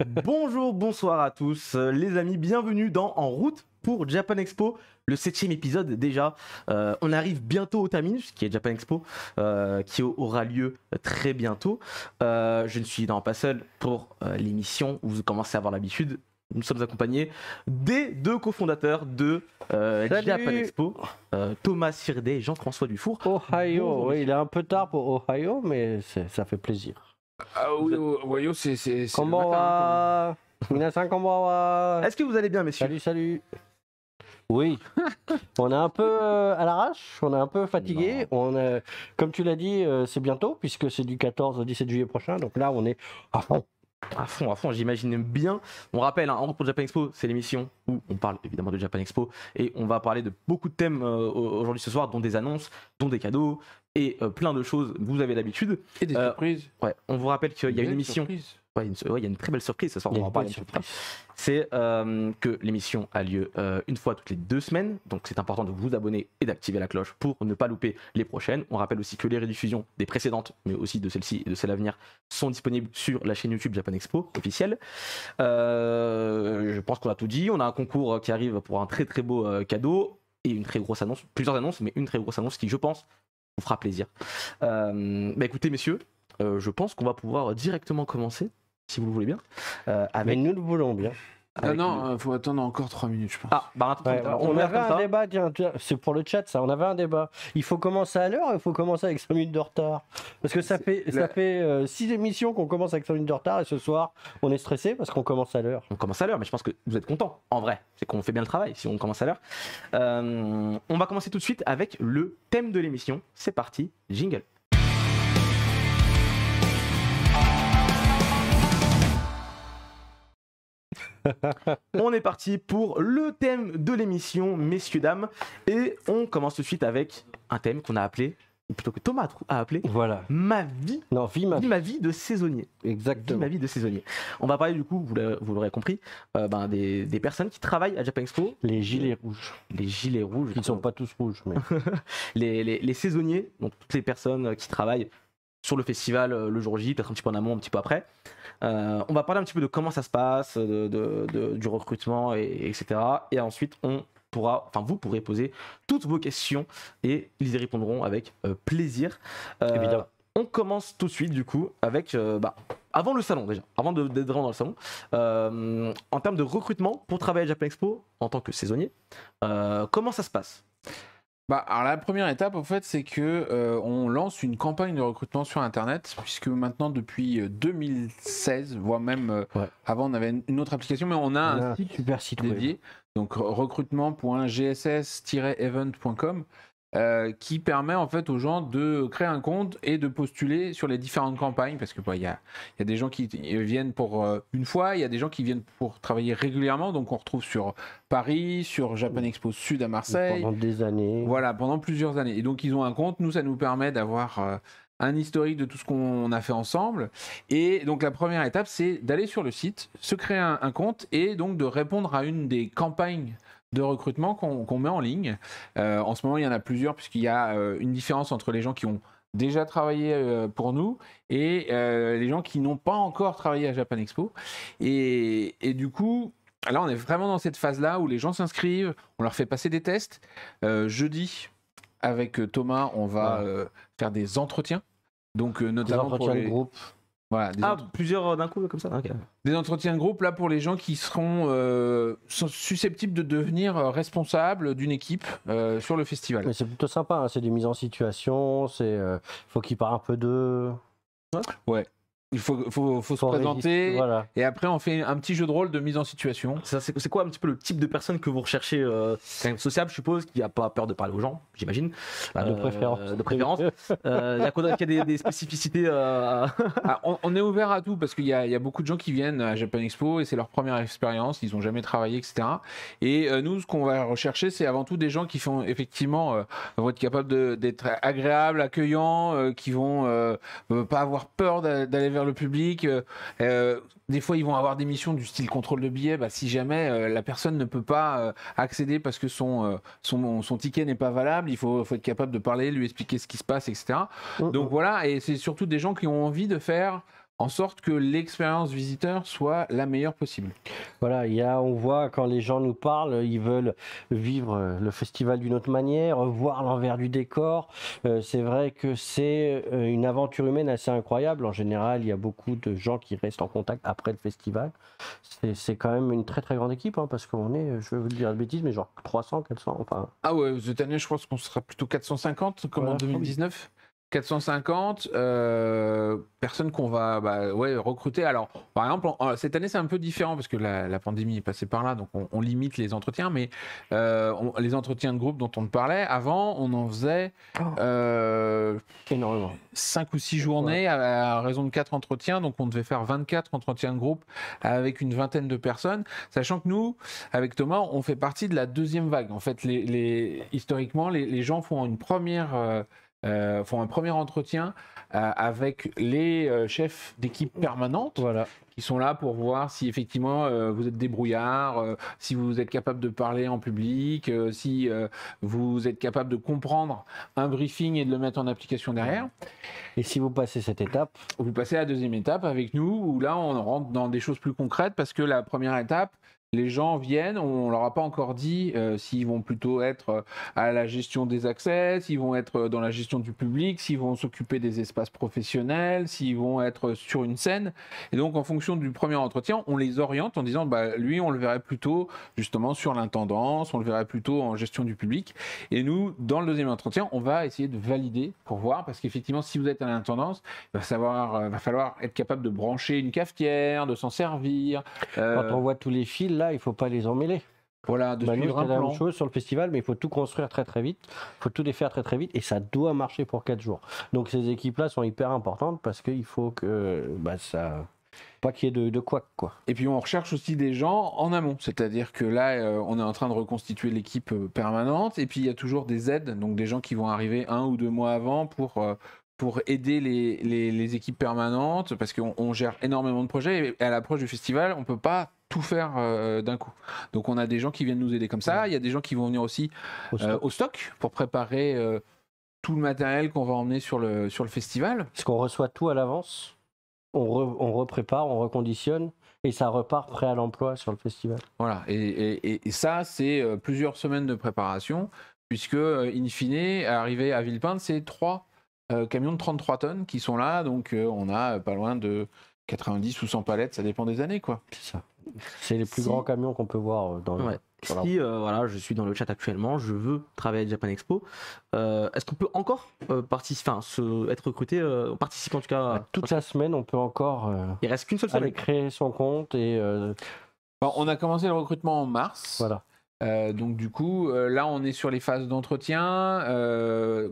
Bonjour, bonsoir à tous, les amis, bienvenue dans En route pour Japan Expo, le 7e épisode déjà. On arrive bientôt au terminus, qui est Japan Expo, qui aura lieu très bientôt. Je ne suis pas seul pour l'émission, où vous commencez à avoir l'habitude. Nous sommes accompagnés des deux cofondateurs de Japan Expo, Thomas Sirdet et Jean-François Dufour. Ohio, Bonjour, oui, il est un peu tard pour Ohio, mais ça fait plaisir. Ah oui, Ohio, c'est le matin, Konbanwa, minasan konbanwa. Est-ce que vous allez bien, messieurs? Salut, salut. Oui, on est un peu à l'arrache, on est un peu fatigué. Comme tu l'as dit, c'est bientôt, puisque c'est du 14 au 17 juillet prochain. Donc là, on est à fond. À fond, j'imagine bien. On rappelle, En route pour Japan Expo, c'est l'émission où on parle évidemment de Japan Expo et on va parler de beaucoup de thèmes aujourd'hui ce soir, dont des annonces, dont des cadeaux et plein de choses. Vous avez l'habitude. Et des surprises. Ouais, on vous rappelle qu'il y a une émission. Surprise. Ouais, il y a une très belle surprise ce soir. On va en parler. C'est que l'émission a lieu une fois toutes les 2 semaines, donc c'est important de vous abonner et d'activer la cloche pour ne pas louper les prochaines. On rappelle aussi que les rediffusions des précédentes, mais aussi de celle-ci et de celle à venir, sont disponibles sur la chaîne YouTube Japan Expo officielle. Je pense qu'on a tout dit. On a un concours qui arrive pour un très très beau cadeau et une très grosse annonce, plusieurs annonces, mais une très grosse annonce qui, je pense, vous fera plaisir. Écoutez, messieurs, je pense qu'on va pouvoir directement commencer, si vous le voulez bien. Mais nous le voulons bien. Non, faut attendre encore 3 minutes, je pense. Ah, bah attends, Ouais, on avait un débat, tiens, c'est pour le chat ça, on avait un débat. Il faut commencer à l'heure, il faut commencer avec 5 minutes de retard. Parce que ça fait 6 émissions qu'on commence avec 5 minutes de retard et ce soir, on est stressé parce qu'on commence à l'heure. On commence à l'heure, mais je pense que vous êtes contents, en vrai. C'est qu'on fait bien le travail si on commence à l'heure. On va commencer tout de suite avec le thème de l'émission. C'est parti, jingle. On est parti pour le thème de l'émission, messieurs, dames. Et on commence tout de suite avec un thème qu'on a appelé, ou plutôt que Thomas a appelé, Voilà. ma vie. Non, Ma vie de saisonnier. Exactement. Ma vie de saisonnier. On va parler du coup, vous l'aurez compris, des personnes qui travaillent à Japan Expo. Les gilets rouges. Les gilets rouges. Ils ne sont pas tous rouges, mais. les saisonniers, donc toutes les personnes qui travaillent sur le festival le jour J, peut-être un petit peu en amont, un petit peu après. On va parler un petit peu de comment ça se passe, du recrutement, etc. Et ensuite, vous pourrez poser toutes vos questions et ils y répondront avec plaisir. Évidemment. On commence tout de suite du coup avec, avant le salon déjà, avant d'être dans le salon, en termes de recrutement pour travailler à Japan Expo en tant que saisonnier, comment ça se passe? Alors la première étape en fait c'est que on lance une campagne de recrutement sur internet, puisque maintenant depuis 2016, voire même avant on avait une autre application, mais on a un site super site dédié, donc recrutement.gss-event.com, qui permet en fait aux gens de créer un compte et de postuler sur les différentes campagnes, parce que il y a des gens qui viennent pour une fois, il y a des gens qui viennent pour travailler régulièrement, donc on retrouve sur Paris, sur Japan Expo Sud à Marseille. Pendant des années. Voilà, pendant plusieurs années. Et donc ils ont un compte, nous ça nous permet d'avoir un historique de tout ce qu'on a fait ensemble. Et donc la première étape c'est d'aller sur le site, se créer un compte et donc de répondre à une des campagnes de recrutement qu'on met en ligne. En ce moment, il y en a plusieurs, puisqu'il y a une différence entre les gens qui ont déjà travaillé pour nous et les gens qui n'ont pas encore travaillé à Japan Expo. Et du coup, là, on est vraiment dans cette phase-là où les gens s'inscrivent, on leur fait passer des tests. Jeudi, avec Thomas, on va faire des entretiens. Donc, notamment des entretiens de groupe. Voilà, plusieurs d'un coup comme ça. Okay. Des entretiens de groupe là pour les gens qui sont susceptibles de devenir responsables d'une équipe sur le festival. Mais c'est plutôt sympa, hein. C'est des mises en situation, faut qu'ils parlent un peu d'eux. Ouais. Il faut se présenter, voilà. Et après on fait un petit jeu de rôle de mise en situation. C'est quoi un petit peu le type de personne que vous recherchez, quand même sociable, je suppose, qui n'a pas peur de parler aux gens, j'imagine. De préférence. Il y a des spécificités. On est ouvert à tout parce qu'il y a beaucoup de gens qui viennent à Japan Expo et c'est leur première expérience, ils n'ont jamais travaillé, etc. Et nous, ce qu'on va rechercher, c'est avant tout des gens qui vont effectivement vont être capables d'être agréables, accueillants, qui vont pas avoir peur d'aller vers le public. Des fois, ils vont avoir des missions du style contrôle de billets. Si jamais la personne ne peut pas accéder parce que son ticket n'est pas valable, il faut être capable de parler, lui expliquer ce qui se passe, etc. Donc voilà, et c'est surtout des gens qui ont envie de faire en sorte que l'expérience visiteur soit la meilleure possible. Voilà, on voit quand les gens nous parlent, ils veulent vivre le festival d'une autre manière, voir l'envers du décor. C'est vrai que c'est une aventure humaine assez incroyable. En général, il y a beaucoup de gens qui restent en contact après le festival. C'est quand même une très très grande équipe, hein, parce qu'on est, je vais vous dire de bêtises, mais genre 300, 400, enfin... Ah ouais, cette année, je pense qu'on sera plutôt 450, comme en 2019. 450 personnes qu'on va recruter. Alors, par exemple, cette année, c'est un peu différent parce que la pandémie est passée par là, donc on limite les entretiens, mais les entretiens de groupe dont on te parlait, avant, on en faisait énormément. 5 ou 6 journées à raison de 4 entretiens, donc on devait faire 24 entretiens de groupe avec une vingtaine de personnes, sachant que nous, avec Thomas, on fait partie de la deuxième vague. En fait, historiquement, les gens font un premier entretien avec les chefs d'équipe permanente qui sont là pour voir si effectivement vous êtes débrouillard, si vous êtes capable de parler en public, si vous êtes capable de comprendre un briefing et de le mettre en application derrière. Et si vous passez cette étape, vous passez à la deuxième étape avec nous, où là on rentre dans des choses plus concrètes, parce que la première étape, les gens viennent, on leur a pas encore dit s'ils vont plutôt être à la gestion des accès, s'ils vont être dans la gestion du public, s'ils vont s'occuper des espaces professionnels, s'ils vont être sur une scène. Et donc en fonction du premier entretien, on les oriente en disant lui on le verrait plutôt justement sur l'intendance, on le verrait plutôt en gestion du public. Et nous, dans le deuxième entretien, on va essayer de valider pour voir, parce qu'effectivement si vous êtes à l'intendance, va falloir être capable de brancher une cafetière, de s'en servir. Quand on voit tous les fils là, il faut pas les emmêler. Voilà, de suivre un la plan. même chose sur le festival, mais il faut tout construire très très vite, il faut tout défaire très très vite, et ça doit marcher pour 4 jours. Donc ces équipes-là sont hyper importantes parce qu'il faut que pas qu'il y ait de quoi. Et puis on recherche aussi des gens en amont, c'est-à-dire que là on est en train de reconstituer l'équipe permanente, et puis il y a toujours des aides, donc des gens qui vont arriver 1 ou 2 mois avant pour aider les équipes permanentes, parce qu'on gère énormément de projets, et à l'approche du festival, on ne peut pas tout faire d'un coup. Donc on a des gens qui viennent nous aider comme ça, il y a des gens qui vont venir aussi au stock pour préparer tout le matériel qu'on va emmener sur le festival. Parce qu'on reçoit tout à l'avance, on reprépare, on reconditionne, et ça repart prêt à l'emploi sur le festival. Voilà, et ça, c'est plusieurs semaines de préparation, puisque, in fine, arrivé à Villepinte, c'est 3 camions de 33 tonnes qui sont là, donc on a pas loin de 90 ou 100 palettes, ça dépend des années, quoi. C'est ça. C'est les plus grands camions qu'on peut voir dans le... Si je suis dans le chat actuellement, je veux travailler à Japan Expo, est-ce qu'on peut encore être recruté, participer en tout cas toute la semaine, on peut encore il reste qu'une seule semaine. Aller créer son compte et on a commencé le recrutement en mars. Voilà. Donc du coup, là on est sur les phases d'entretien.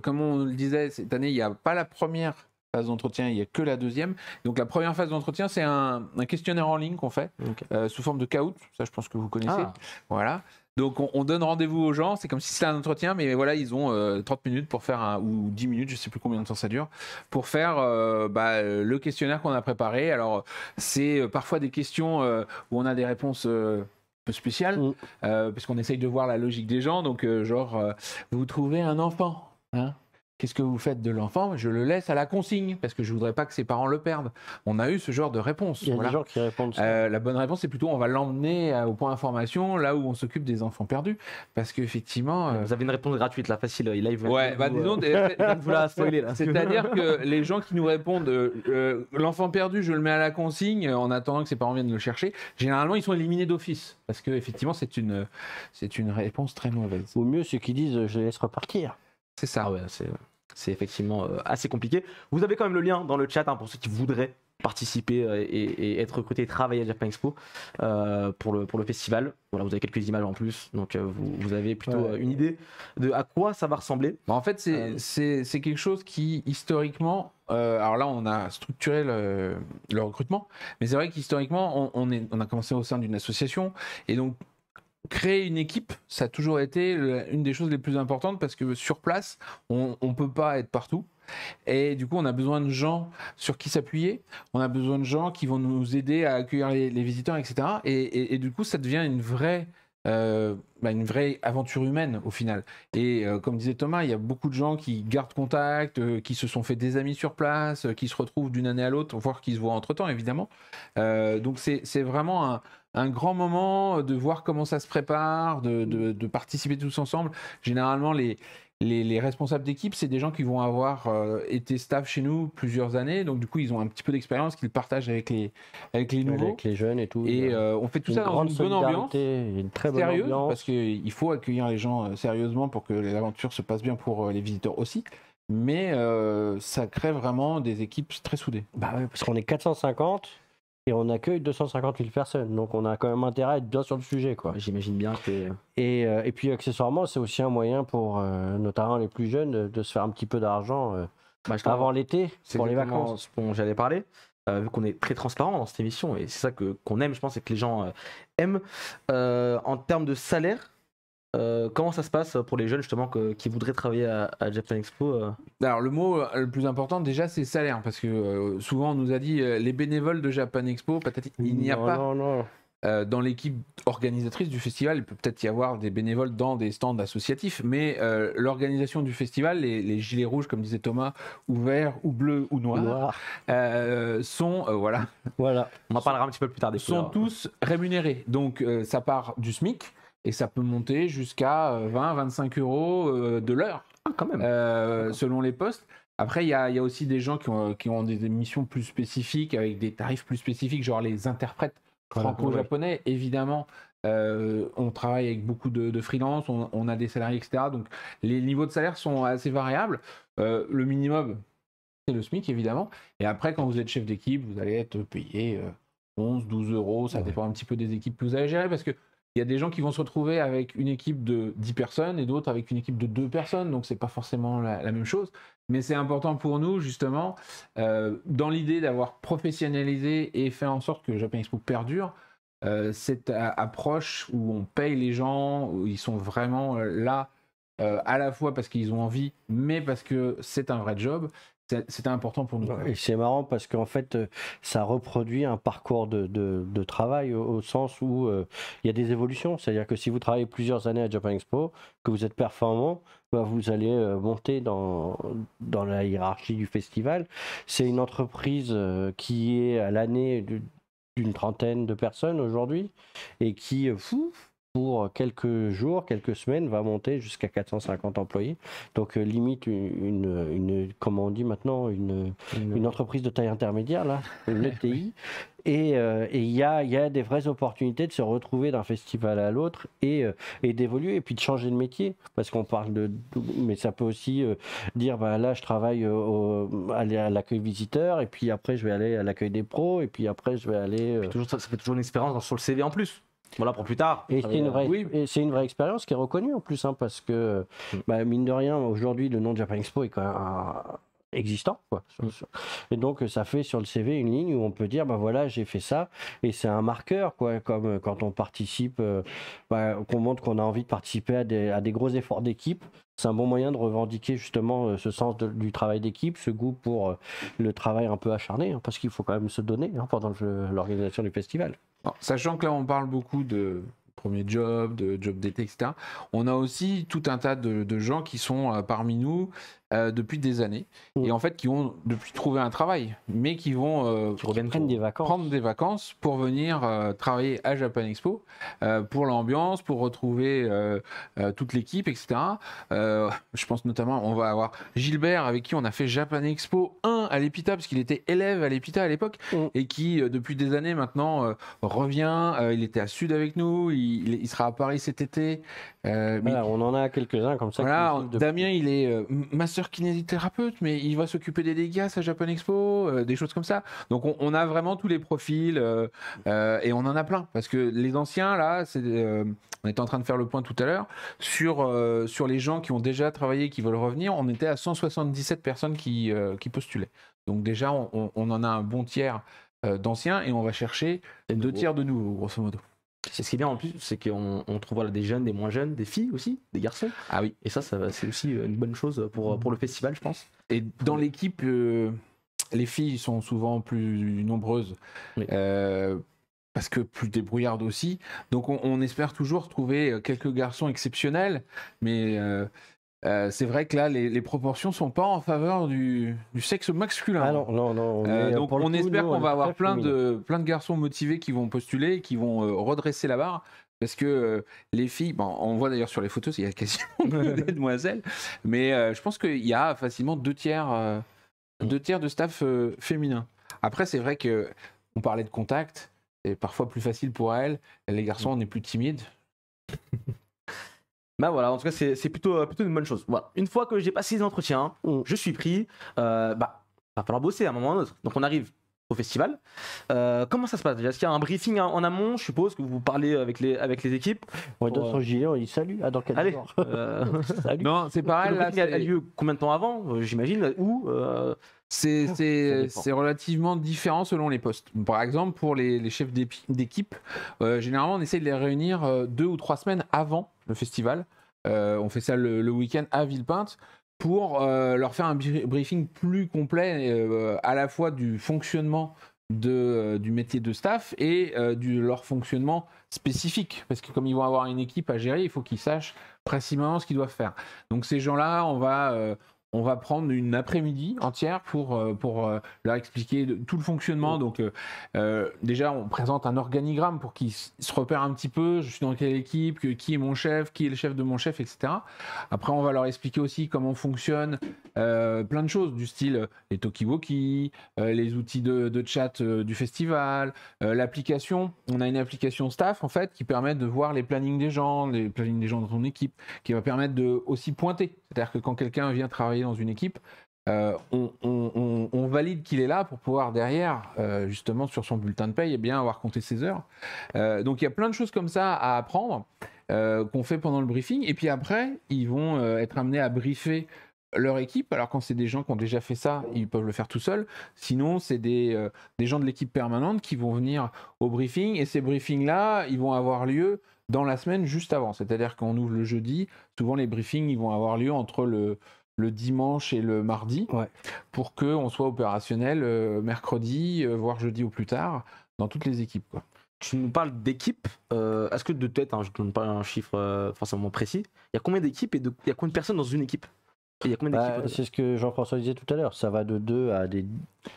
Comme on le disait, cette année, il n'y a pas la première phase d'entretien, il n'y a que la deuxième. Donc la première phase d'entretien, c'est un questionnaire en ligne qu'on fait, sous forme de Kahoot, ça je pense que vous connaissez. Voilà. Donc on donne rendez-vous aux gens, c'est comme si c'était un entretien, mais voilà, ils ont 30 minutes pour faire ou 10 minutes, je ne sais plus combien de temps ça dure, pour faire le questionnaire qu'on a préparé. Alors c'est parfois des questions où on a des réponses peu spéciales, parce qu'on essaye de voir la logique des gens. Donc vous trouvez un enfant, hein ? Qu'est-ce que vous faites de l'enfant ? Je le laisse à la consigne, parce que je ne voudrais pas que ses parents le perdent. On a eu ce genre de réponse. Il y a des gens qui répondent ça. La bonne réponse, c'est plutôt on va l'emmener au point information, là où on s'occupe des enfants perdus. Parce qu'effectivement... Vous avez une réponse gratuite, là, facile. Là, il disons... vous la spoiler, là. C'est-à-dire que les gens qui nous répondent l'enfant perdu, je le mets à la consigne en attendant que ses parents viennent le chercher, généralement, ils sont éliminés d'office. Parce qu'effectivement, c'est une réponse très mauvaise. Au mieux, ceux qui disent je laisse repartir. C'est ça. C'est effectivement assez compliqué. Vous avez quand même le lien dans le chat pour ceux qui voudraient participer et être recrutés et travailler à Japan Expo pour le festival. Voilà, vous avez quelques images en plus, donc vous avez plutôt une idée de à quoi ça va ressembler. En fait, c'est quelque chose qui, historiquement, alors là, on a structuré le recrutement, mais c'est vrai qu'historiquement, on a commencé au sein d'une association, et donc créer une équipe, ça a toujours été une des choses les plus importantes, parce que sur place, on ne peut pas être partout. Et du coup, on a besoin de gens sur qui s'appuyer. On a besoin de gens qui vont nous aider à accueillir les visiteurs, etc. Et du coup, ça devient une vraie une vraie aventure humaine au final. Et comme disait Thomas, il y a beaucoup de gens qui gardent contact, qui se sont fait des amis sur place, qui se retrouvent d'une année à l'autre, voire qui se voient entre-temps évidemment. Donc c'est vraiment un grand moment de voir comment ça se prépare, de participer tous ensemble. Généralement, les responsables d'équipe, c'est des gens qui vont avoir été staff chez nous plusieurs années, donc du coup ils ont un petit peu d'expérience qu'ils partagent avec les nouveaux. Avec les jeunes et tout. Et on fait tout ça dans une bonne ambiance, une très bonne sérieuse, ambiance. parce qu'il faut accueillir les gens sérieusement pour que l'aventure se passe bien pour les visiteurs aussi. Mais ça crée vraiment des équipes très soudées. Bah ouais, parce qu'on est 450 et on accueille 250 000 personnes, donc on a quand même intérêt à être bien sur le sujet, quoi. J'imagine bien que... Et puis accessoirement, c'est aussi un moyen pour notamment les plus jeunes de se faire un petit peu d'argent avant l'été pour les vacances. C'est dont j'allais parler. Vu qu'on est très transparent dans cette émission, et c'est ça qu'on aime, je pense, et que les gens aiment. En termes de salaire, comment ça se passe pour les jeunes justement qui voudraient travailler à Japan Expo Alors le mot le plus important déjà c'est salaire, parce que souvent on nous a dit les bénévoles de Japan Expo, patati, il n'y a pas dans l'équipe organisatrice du festival. Il peut peut-être y avoir des bénévoles dans des stands associatifs, mais l'organisation du festival, les gilets rouges comme disait Thomas, ou verts ou bleus ou noirs, sont voilà. On en parlera un petit peu plus tard des sont tous rémunérés, donc ça part du SMIC et ça peut monter jusqu'à 20-25 euros de l'heure, quand même. selon les postes. Après, il y a aussi des gens qui ont des missions plus spécifiques, avec des tarifs plus spécifiques, genre les interprètes franco-japonais. Évidemment, on travaille avec beaucoup de freelance, on a des salariés, etc. Donc, les niveaux de salaire sont assez variables. Le minimum, c'est le SMIC, évidemment. Et après, quand vous êtes chef d'équipe, vous allez être payé 11-12 euros. Ça dépend un petit peu des équipes que vous allez gérer, parce que il y a des gens qui vont se retrouver avec une équipe de 10 personnes et d'autres avec une équipe de 2 personnes, donc c'est pas forcément la même chose. Mais c'est important pour nous, justement, dans l'idée d'avoir professionnalisé et fait en sorte que Japan Expo perdure, cette approche où on paye les gens, où ils sont vraiment là, à la fois parce qu'ils ont envie, mais parce que c'est un vrai job. C'était important pour nous. Et c'est marrant parce qu'en fait, ça reproduit un parcours de travail au sens où il y a des évolutions. C'est-à-dire que si vous travaillez plusieurs années à Japan Expo, que vous êtes performant, bah, vous allez monter dans la hiérarchie du festival. C'est une entreprise qui est à l'année d'une trentaine de personnes aujourd'hui et qui, pour quelques jours, quelques semaines, va monter jusqu'à 450 employés. Donc limite comment on dit maintenant, une entreprise de taille intermédiaire, là, une ETI. Et il y a des vraies opportunités de se retrouver d'un festival à l'autre et d'évoluer et puis de changer de métier. Parce qu'on parle mais ça peut aussi dire, bah, là je travaille à l'accueil visiteur et puis après je vais aller à l'accueil des pros et puis après je vais aller... Ça fait toujours une expérience sur le CV en plus. Voilà, pour plus tard. Et c'est une vraie expérience qui est reconnue en plus, hein, parce que, mine de rien, aujourd'hui, le nom de Japan Expo est quand même existant, quoi. Et donc, ça fait sur le CV une ligne où on peut dire, bah voilà, j'ai fait ça, et c'est un marqueur, quoi, comme quand on participe, qu'on montre qu'on a envie de participer à des gros efforts d'équipe. C'est un bon moyen de revendiquer justement ce sens du travail d'équipe, ce goût pour le travail un peu acharné, hein, parce qu'il faut quand même se donner pendant l'organisation du festival. Alors, sachant que là, on parle beaucoup de premier job, de job d'été, etc. On a aussi tout un tas de gens qui sont parmi nous depuis des années et en fait qui ont depuis trouvé un travail, mais qui vont prendre des vacances pour venir travailler à Japan Expo pour l'ambiance, pour retrouver toute l'équipe, etc. Je pense notamment, on va avoir Gilbert avec qui on a fait Japan Expo 1 à l'EPITA parce qu'il était élève à l'EPITA à l'époque et qui depuis des années maintenant revient. Il était à Sud avec nous, il sera à Paris cet été. Voilà, on en a quelques-uns comme ça. Voilà, Damien, il est master kinésithérapeute, mais il va s'occuper des dégâts à Japan Expo, des choses comme ça. Donc on a vraiment tous les profils et on en a plein. Parce que les anciens, là, on était en train de faire le point tout à l'heure, sur les gens qui ont déjà travaillé, qui veulent revenir, on était à 177 personnes qui postulaient. Donc déjà, on en a un bon tiers d'anciens et on va chercher 2 tiers de nouveaux, grosso modo. C'est ce qui est bien en plus, c'est qu'on trouve des jeunes, des moins jeunes, des filles aussi, des garçons. Ah oui. Et ça c'est aussi une bonne chose pour le festival, je pense. Et dans l'équipe, les filles sont souvent plus nombreuses. Oui. parce que plus débrouillarde aussi. Donc on espère toujours trouver quelques garçons exceptionnels, mais c'est vrai que là, les proportions sont pas en faveur du sexe masculin. Ah non, non, non. Donc on espère qu'on va avoir plein de garçons motivés qui vont postuler, qui vont redresser la barre. Parce que les filles, bon, on voit d'ailleurs sur les photos, il y a quasiment des demoiselles, mais je pense qu'il y a facilement 2/3 de staff féminin. Après, c'est vrai qu'on parlait de contact, c'est parfois plus facile pour elles. Les garçons, on est plus timides. Bah voilà, en tout cas, c'est plutôt une bonne chose. Voilà. Une fois que j'ai passé les entretiens, je suis pris, va falloir bosser à un moment ou à un autre. Donc on arrive au festival. Comment ça se passe déjà? Est-ce qu'il y a un briefing en amont? Je suppose que vous parlez avec les équipes. On donne son gilet, on dit salut, dans quel jour? Salut. Non, c'est pareil. Le briefing a lieu combien de temps avant, j'imagine? Où c'est relativement différent selon les postes. Par exemple, pour les chefs d'équipe, généralement, on essaie de les réunir 2 ou 3 semaines avant le festival. On fait ça le week-end à Villepinte pour leur faire un briefing plus complet à la fois du fonctionnement du métier de staff et de leur fonctionnement spécifique. Parce que comme ils vont avoir une équipe à gérer, il faut qu'ils sachent précisément ce qu'ils doivent faire. Donc ces gens-là, on va prendre une après-midi entière pour leur expliquer tout le fonctionnement. Donc déjà, on présente un organigramme pour qu'ils se repèrent un petit peu. Je suis dans quelle équipe, qui est mon chef, qui est le chef de mon chef, etc. Après, on va leur expliquer aussi comment fonctionne plein de choses du style les talkie-walkie, les outils de chat du festival, l'application. On a une application staff, en fait, qui permet de voir les plannings des gens dans ton équipe, qui va permettre de aussi pointer. C'est-à-dire que quand quelqu'un vient travailler dans une équipe, on valide qu'il est là pour pouvoir derrière, justement sur son bulletin de paye, et bien avoir compté ses heures. Donc il y a plein de choses comme ça à apprendre qu'on fait pendant le briefing. Et puis après, ils vont être amenés à briefer leur équipe. Alors quand c'est des gens qui ont déjà fait ça, ils peuvent le faire tout seuls. Sinon, c'est des gens de l'équipe permanente qui vont venir au briefing. Et ces briefings-là, ils vont avoir lieu dans la semaine juste avant. C'est-à-dire qu'on ouvre le jeudi. Souvent, les briefings, ils vont avoir lieu entre le dimanche et le mardi, pour qu'on soit opérationnel mercredi, voire jeudi au plus tard, dans toutes les équipes, quoi. Tu nous parles d'équipe. Est-ce que de tête, je ne donne pas un chiffre forcément précis, il y a combien d'équipes et il y a combien de personnes dans une équipe? Il y a combien d'équipes? C'est ce que Jean-François disait tout à l'heure. Ça va de 2 à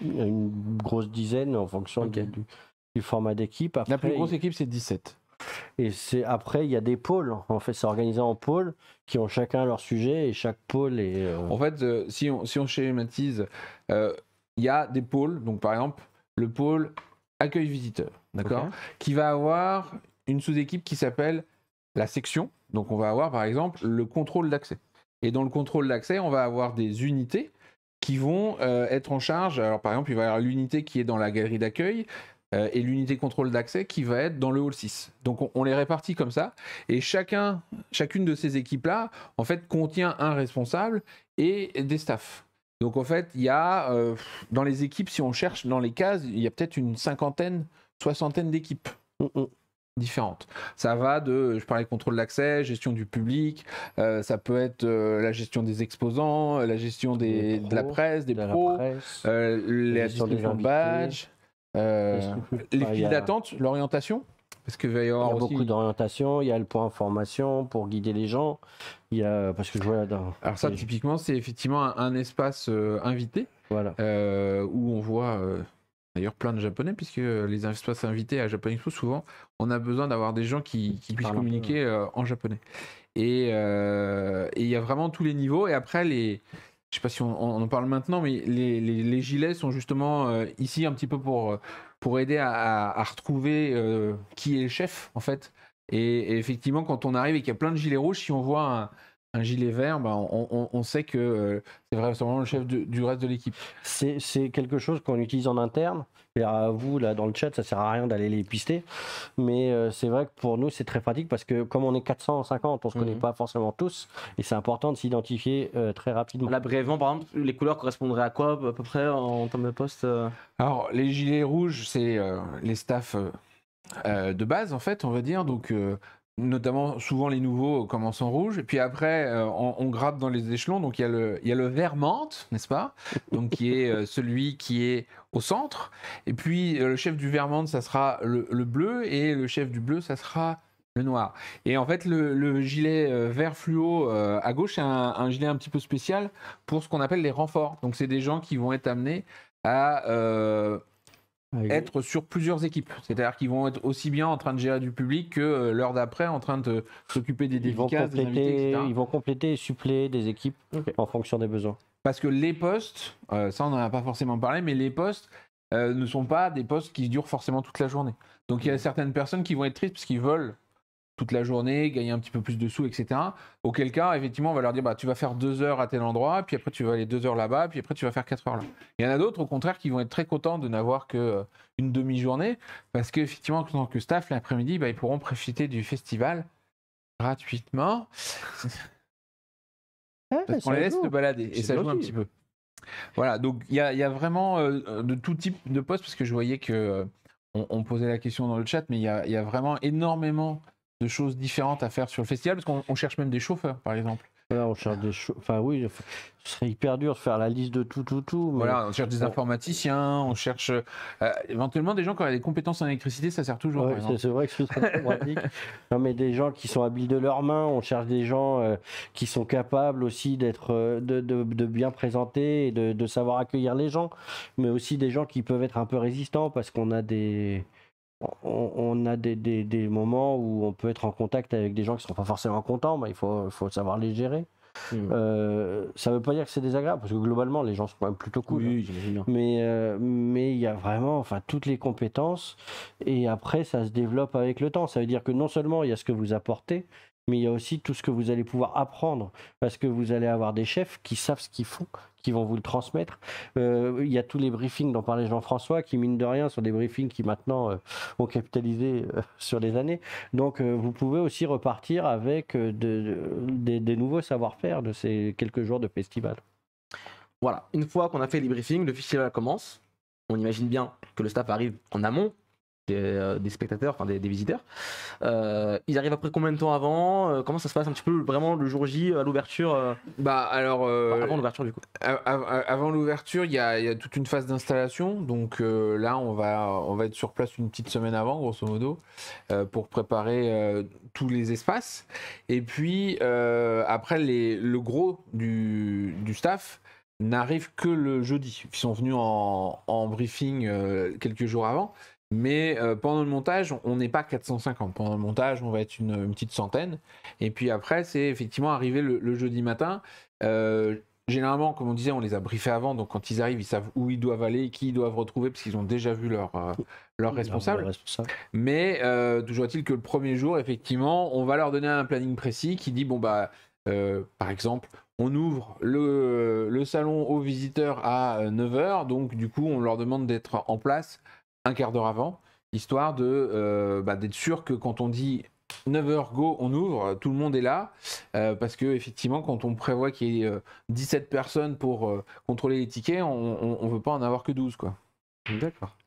une grosse dizaine en fonction du format d'équipe. La plus grosse équipe, c'est 17. Et après, il y a des pôles. En fait, c'est organisé en pôles qui ont chacun leur sujet et chaque pôle est. En fait, si on schématise, il y a des pôles. Donc, par exemple, le pôle accueil visiteur, d'accord, qui va avoir une sous-équipe qui s'appelle la section. Donc, on va avoir, par exemple, le contrôle d'accès. Et dans le contrôle d'accès, on va avoir des unités qui vont être en charge. Alors, par exemple, il va y avoir l'unité qui est dans la galerie d'accueil. Et l'unité contrôle d'accès qui va être dans le hall 6. Donc on les répartit comme ça, et chacune de ces équipes-là, en fait, contient un responsable et des staffs. Donc en fait, il y a, dans les équipes, si on cherche dans les cases, il y a peut-être une 50aine, 60aine d'équipes différentes. Ça va je parlais de contrôle d'accès, gestion du public, ça peut être la gestion des exposants, la gestion de la presse, des pros, la distribution de badges, les files d'attente, l'orientation, parce qu'il va y avoir beaucoup d'orientation, il y a le point information pour guider les gens, il y a, parce que je vois là-dedans. Alors ça, typiquement, c'est effectivement un espace invité, où on voit d'ailleurs plein de Japonais, puisque les espaces invités à Japan Expo, souvent, on a besoin d'avoir des gens qui puissent communiquer en japonais. Et il y a vraiment tous les niveaux, et après je ne sais pas si on en parle maintenant, mais les gilets sont justement ici un petit peu pour aider à retrouver qui est le chef, en fait. Et effectivement, quand on arrive et qu'il y a plein de gilets rouges, si on voit un gilet vert, on sait que c'est vraiment le chef du reste de l'équipe. C'est quelque chose qu'on utilise en interne. Et à vous, là, dans le chat, ça sert à rien d'aller les pister. Mais c'est vrai que pour nous, c'est très pratique parce que comme on est 450, on ne se connaît pas forcément tous. Et c'est important de s'identifier très rapidement. Là, brièvement, par exemple, les couleurs correspondraient à quoi, à peu près, en termes de poste? Alors, les gilets rouges, c'est les staffs de base, en fait, on va dire. Donc, notamment, souvent les nouveaux commencent en rouge. Et puis après, on grappe dans les échelons. Donc il y a le vert menthe, n'est-ce pas? Donc qui est celui qui est au centre. Et puis le chef du vert menthe, ça sera le bleu. Et le chef du bleu, ça sera le noir. Et en fait, le gilet vert fluo à gauche, c'est un gilet un petit peu spécial pour ce qu'on appelle les renforts. Donc c'est des gens qui vont être amenés à être sur plusieurs équipes. C'est-à-dire qu'ils vont être aussi bien en train de gérer du public que l'heure d'après en train de s'occuper des dédicaces, des invités, etc. Ils vont compléter et suppléer des équipes en fonction des besoins. Parce que les postes, ça on n'en a pas forcément parlé, mais les postes ne sont pas des postes qui durent forcément toute la journée. Donc il y a certaines personnes qui vont être tristes parce qu'ils veulent toute la journée, gagner un petit peu plus de sous, etc. Auquel cas, effectivement, on va leur dire, bah, tu vas faire 2 heures à tel endroit, puis après tu vas aller 2 heures là-bas, puis après tu vas faire 4 heures là. Il y en a d'autres, au contraire, qui vont être très contents de n'avoir qu'une demi-journée, parce qu'effectivement, en tant que staff, l'après-midi, bah, ils pourront profiter du festival gratuitement. Parce qu'on les laisse se balader, et ça joue un petit peu. Voilà, donc il y a vraiment de tout type de postes, parce que je voyais que on posait la question dans le chat, mais il y a vraiment énormément de choses différentes à faire sur le festival, parce qu'on cherche même des chauffeurs, par exemple. Là, on cherche des enfin oui, ce serait hyper dur de faire la liste de tout. Mais... Voilà, on cherche des informaticiens, on cherche éventuellement des gens qui ont des compétences en électricité, ça sert toujours. Ouais, c'est vrai que ce serait pratique. Non, mais des gens qui sont habiles de leurs mains, on cherche des gens qui sont capables aussi d'être, de bien présenter et de savoir accueillir les gens, mais aussi des gens qui peuvent être un peu résistants parce qu'on a des moments où on peut être en contact avec des gens qui ne sont pas forcément contents, mais il faut savoir les gérer. Ça ne veut pas dire que c'est désagréable, parce que globalement, les gens sont quand même plutôt cool. Oui, j'imagine bien. Mais il y a vraiment toutes les compétences, et après, ça se développe avec le temps. Ça veut dire que non seulement il y a ce que vous apportez, mais il y a aussi tout ce que vous allez pouvoir apprendre, parce que vous allez avoir des chefs qui savent ce qu'ils font, qui vont vous le transmettre. Il y a tous les briefings dont parlait Jean-François, qui mine de rien sont des briefings qui maintenant ont capitalisé sur les années. Donc vous pouvez aussi repartir avec des nouveaux savoir-faire de ces quelques jours de festival. Voilà, une fois qu'on a fait les briefings, le festival commence. On imagine bien que le staff arrive en amont des spectateurs, enfin des visiteurs. Ils arrivent après combien de temps avant? Comment ça se passe un petit peu vraiment le jour J à l'ouverture? Bah alors avant l'ouverture du coup. Avant l'ouverture, il y a toute une phase d'installation. Donc là, on va être sur place une petite semaine avant, grosso modo, pour préparer tous les espaces. Et puis après, le gros du staff n'arrive que le jeudi. Ils sont venus en briefing quelques jours avant. Mais pendant le montage, on n'est pas 450. Pendant le montage, on va être une petite centaine. Et puis après, c'est effectivement arrivé le jeudi matin. Généralement, comme on disait, on les a briefés avant. Donc quand ils arrivent, ils savent où ils doivent aller, qui ils doivent retrouver, parce qu'ils ont déjà vu leur responsable. Mais toujours est-il que le premier jour, effectivement, on va leur donner un planning précis qui dit, bon bah, par exemple, on ouvre le salon aux visiteurs à 9h. Donc du coup, on leur demande d'être en place un quart d'heure avant, histoire d'être sûr que quand on dit 9h go, on ouvre, tout le monde est là, parce que effectivement, quand on prévoit qu'il y ait 17 personnes pour contrôler les tickets, on ne veut pas en avoir que 12, quoi. D'accord.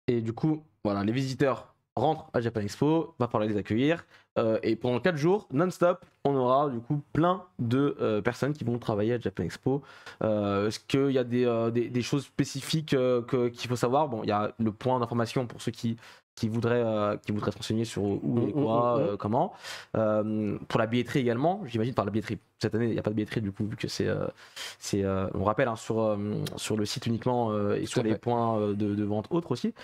Et du coup, voilà, les visiteurs rentrent à Japan Expo, va falloir les accueillir, et pendant 4 jours, non-stop, on aura du coup plein de personnes qui vont travailler à Japan Expo. Est-ce qu'il y a des choses spécifiques qu'il faut savoir? Bon, il y a le point d'information pour ceux qui voudraient se renseigner sur où et quoi, comment. Pour la billetterie également, j'imagine, par la billetterie. Cette année, il n'y a pas de billetterie du coup, vu que on rappelle, hein, sur le site uniquement et sur les points de vente autres aussi.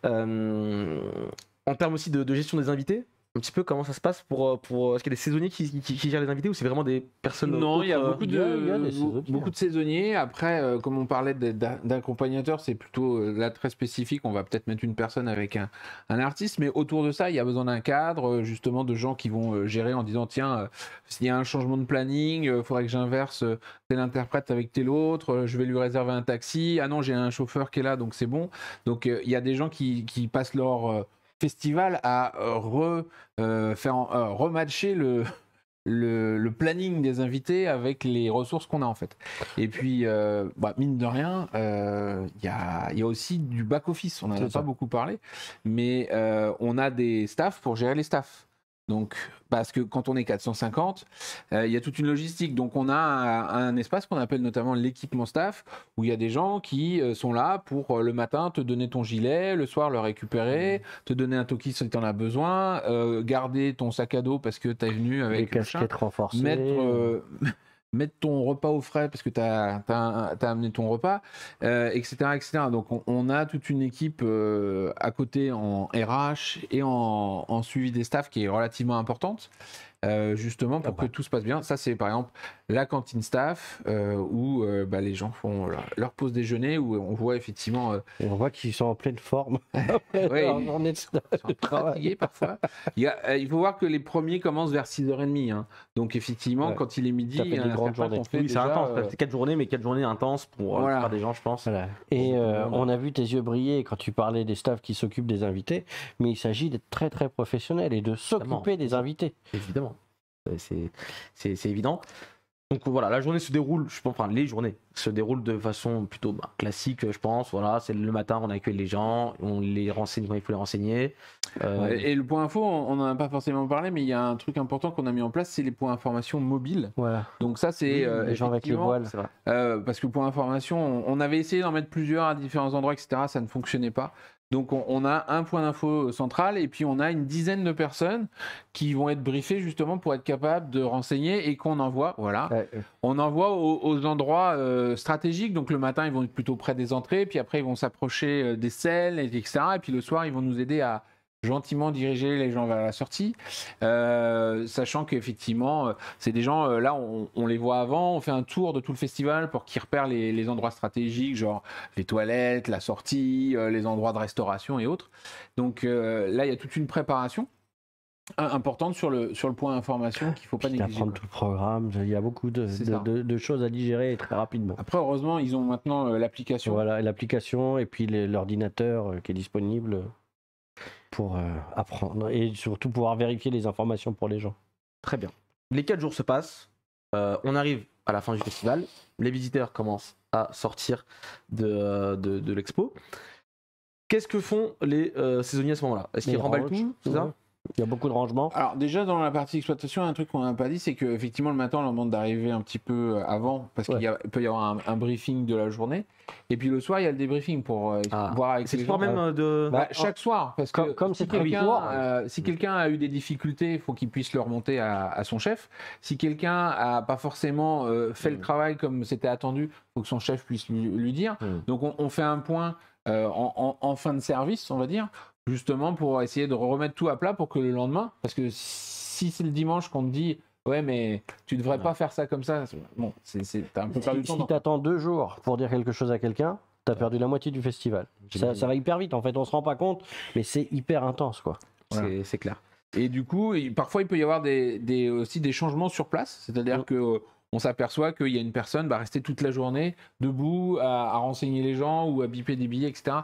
En termes aussi de gestion des invités, un petit peu comment ça se passe pour est-ce qu'il y a des saisonniers qui gèrent les invités, ou c'est vraiment des personnes? Non, il y a beaucoup de saisonniers. Après, comme on parlait d'accompagnateurs, c'est plutôt là très spécifique. On va peut-être mettre une personne avec un artiste, mais autour de ça, il y a besoin d'un cadre, justement, de gens qui vont gérer en disant, tiens, s'il y a un changement de planning, il faudrait que j'inverse tel interprète avec tel autre, je vais lui réserver un taxi. Ah non, j'ai un chauffeur qui est là, donc c'est bon. Donc il y a des gens qui passent leur festival à rematcher le planning des invités avec les ressources qu'on a en fait. Et puis, mine de rien, il y a aussi du back-office. On n'en a pas beaucoup parlé, mais on a des staffs pour gérer les staffs. Donc, parce que quand on est 450, il y a toute une logistique. Donc, on a un espace qu'on appelle notamment l'équipement staff, où il y a des gens qui sont là pour le matin te donner ton gilet, le soir le récupérer, te donner un toki si tu en as besoin, garder ton sac à dos parce que tu es venu avec les casquettes renforcées. Mettre ton repas au frais parce que tu as amené ton repas, etc., etc. Donc, on a toute une équipe à côté en RH et en suivi des staffs qui est relativement importante. Justement pour que tout se passe bien. Ça, c'est par exemple la cantine staff où les gens font leur pause déjeuner, où on voit effectivement. Et on voit qu'ils sont en pleine forme. Après leur journée de travail. Fatigués parfois. Il faut voir que les premiers commencent vers 6h30. Hein. Donc effectivement, quand il est midi, ça fait des grandes journées. Oui, c'est intense. C'est 4 journées, mais 4 journées intenses pour la plupart des gens, je pense. Voilà. Et on a vu tes yeux briller quand tu parlais des staffs qui s'occupent des invités, mais il s'agit d'être très très professionnel et de s'occuper des invités. Évidemment. C'est évident. Donc voilà, la journée se déroule, je pense, enfin les journées se déroulent de façon plutôt classique, je pense. Voilà, c'est le matin, on accueille les gens, on les renseigne quand il faut les renseigner. Et le point info, on n'en a pas forcément parlé, mais il y a un truc important qu'on a mis en place, c'est les points information mobiles. Voilà. Donc ça, c'est les gens avec les voiles. C'est vrai. Parce que le point information, on avait essayé d'en mettre plusieurs à différents endroits, etc. Ça ne fonctionnait pas. Donc on a un point d'info central et puis on a une dizaine de personnes qui vont être briefées justement pour être capables de renseigner et qu'on envoie, on envoie aux endroits stratégiques. Donc le matin ils vont être plutôt près des entrées, puis après ils vont s'approcher des selles, etc. Et puis le soir ils vont nous aider à gentiment diriger les gens vers la sortie, sachant qu'effectivement c'est des gens, là on les voit avant, on fait un tour de tout le festival pour qu'ils repèrent les endroits stratégiques, genre les toilettes, la sortie, les endroits de restauration et autres. Donc là il y a toute une préparation importante sur le point information qu'il ne faut pas négliger. Apprendre tout le programme, il y a beaucoup de choses à digérer très rapidement. Après heureusement ils ont maintenant l'application. Voilà, l'application et puis l'ordinateur qui est disponible pour apprendre et surtout pouvoir vérifier les informations pour les gens. Très bien. Les 4 jours se passent, on arrive à la fin du festival, les visiteurs commencent à sortir de l'expo. Qu'est-ce que font les saisonniers à ce moment-là? Est-ce qu'ils remballent tout, c'est ça? Il y a beaucoup de rangements. Alors déjà dans la partie exploitation, un truc qu'on n'a pas dit, c'est qu'effectivement le matin on leur demande d'arriver un petit peu avant parce qu'il peut y avoir un briefing de la journée. Et puis le soir il y a le débriefing pour voir avec les gens. C'est même de... chaque soir, parce que comme si quelqu'un a eu des difficultés, il faut qu'il puisse le remonter à son chef. Si quelqu'un a pas forcément fait le travail comme c'était attendu, il faut que son chef puisse lui dire. Donc on fait un point en fin de service, on va dire, justement pour essayer de remettre tout à plat pour que le lendemain, parce que si c'est le dimanche qu'on te dit ouais mais tu devrais pas faire ça comme ça, bon, t'as un peu perdu ton temps. Si t'attends 2 jours pour dire quelque chose à quelqu'un, t'as perdu la moitié du festival. Ça va hyper vite en fait, on se rend pas compte, mais c'est hyper intense quoi. Voilà. C'est clair. Et du coup, parfois il peut y avoir aussi des changements sur place, c'est-à-dire que on s'aperçoit qu'il y a une personne rester toute la journée debout à renseigner les gens ou à biper des billets, etc.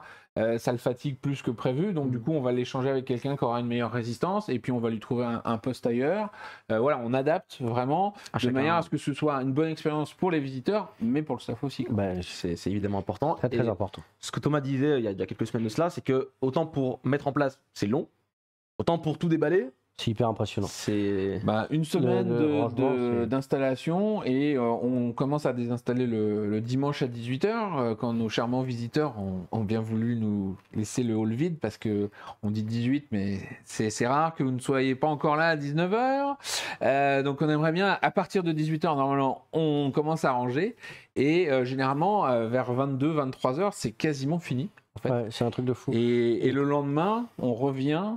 Ça le fatigue plus que prévu, donc du coup on va l'échanger avec quelqu'un qui aura une meilleure résistance et puis on va lui trouver un poste ailleurs. Voilà, on adapte vraiment de manière à ce que ce soit une bonne expérience pour les visiteurs, mais pour le staff aussi. C'est évidemment important. Très important. Ce que Thomas disait il y a quelques semaines de cela, c'est que autant pour mettre en place, c'est long, autant pour tout déballer, c'est hyper impressionnant. C'est une semaine d'installation et on commence à désinstaller le dimanche à 18h quand nos charmants visiteurs ont bien voulu nous laisser le hall vide parce que on dit 18 mais c'est rare que vous ne soyez pas encore là à 19h. Donc on aimerait bien à partir de 18h normalement on commence à ranger et généralement vers 22-23h c'est quasiment fini en fait. Ouais, c'est un truc de fou. Et le lendemain on revient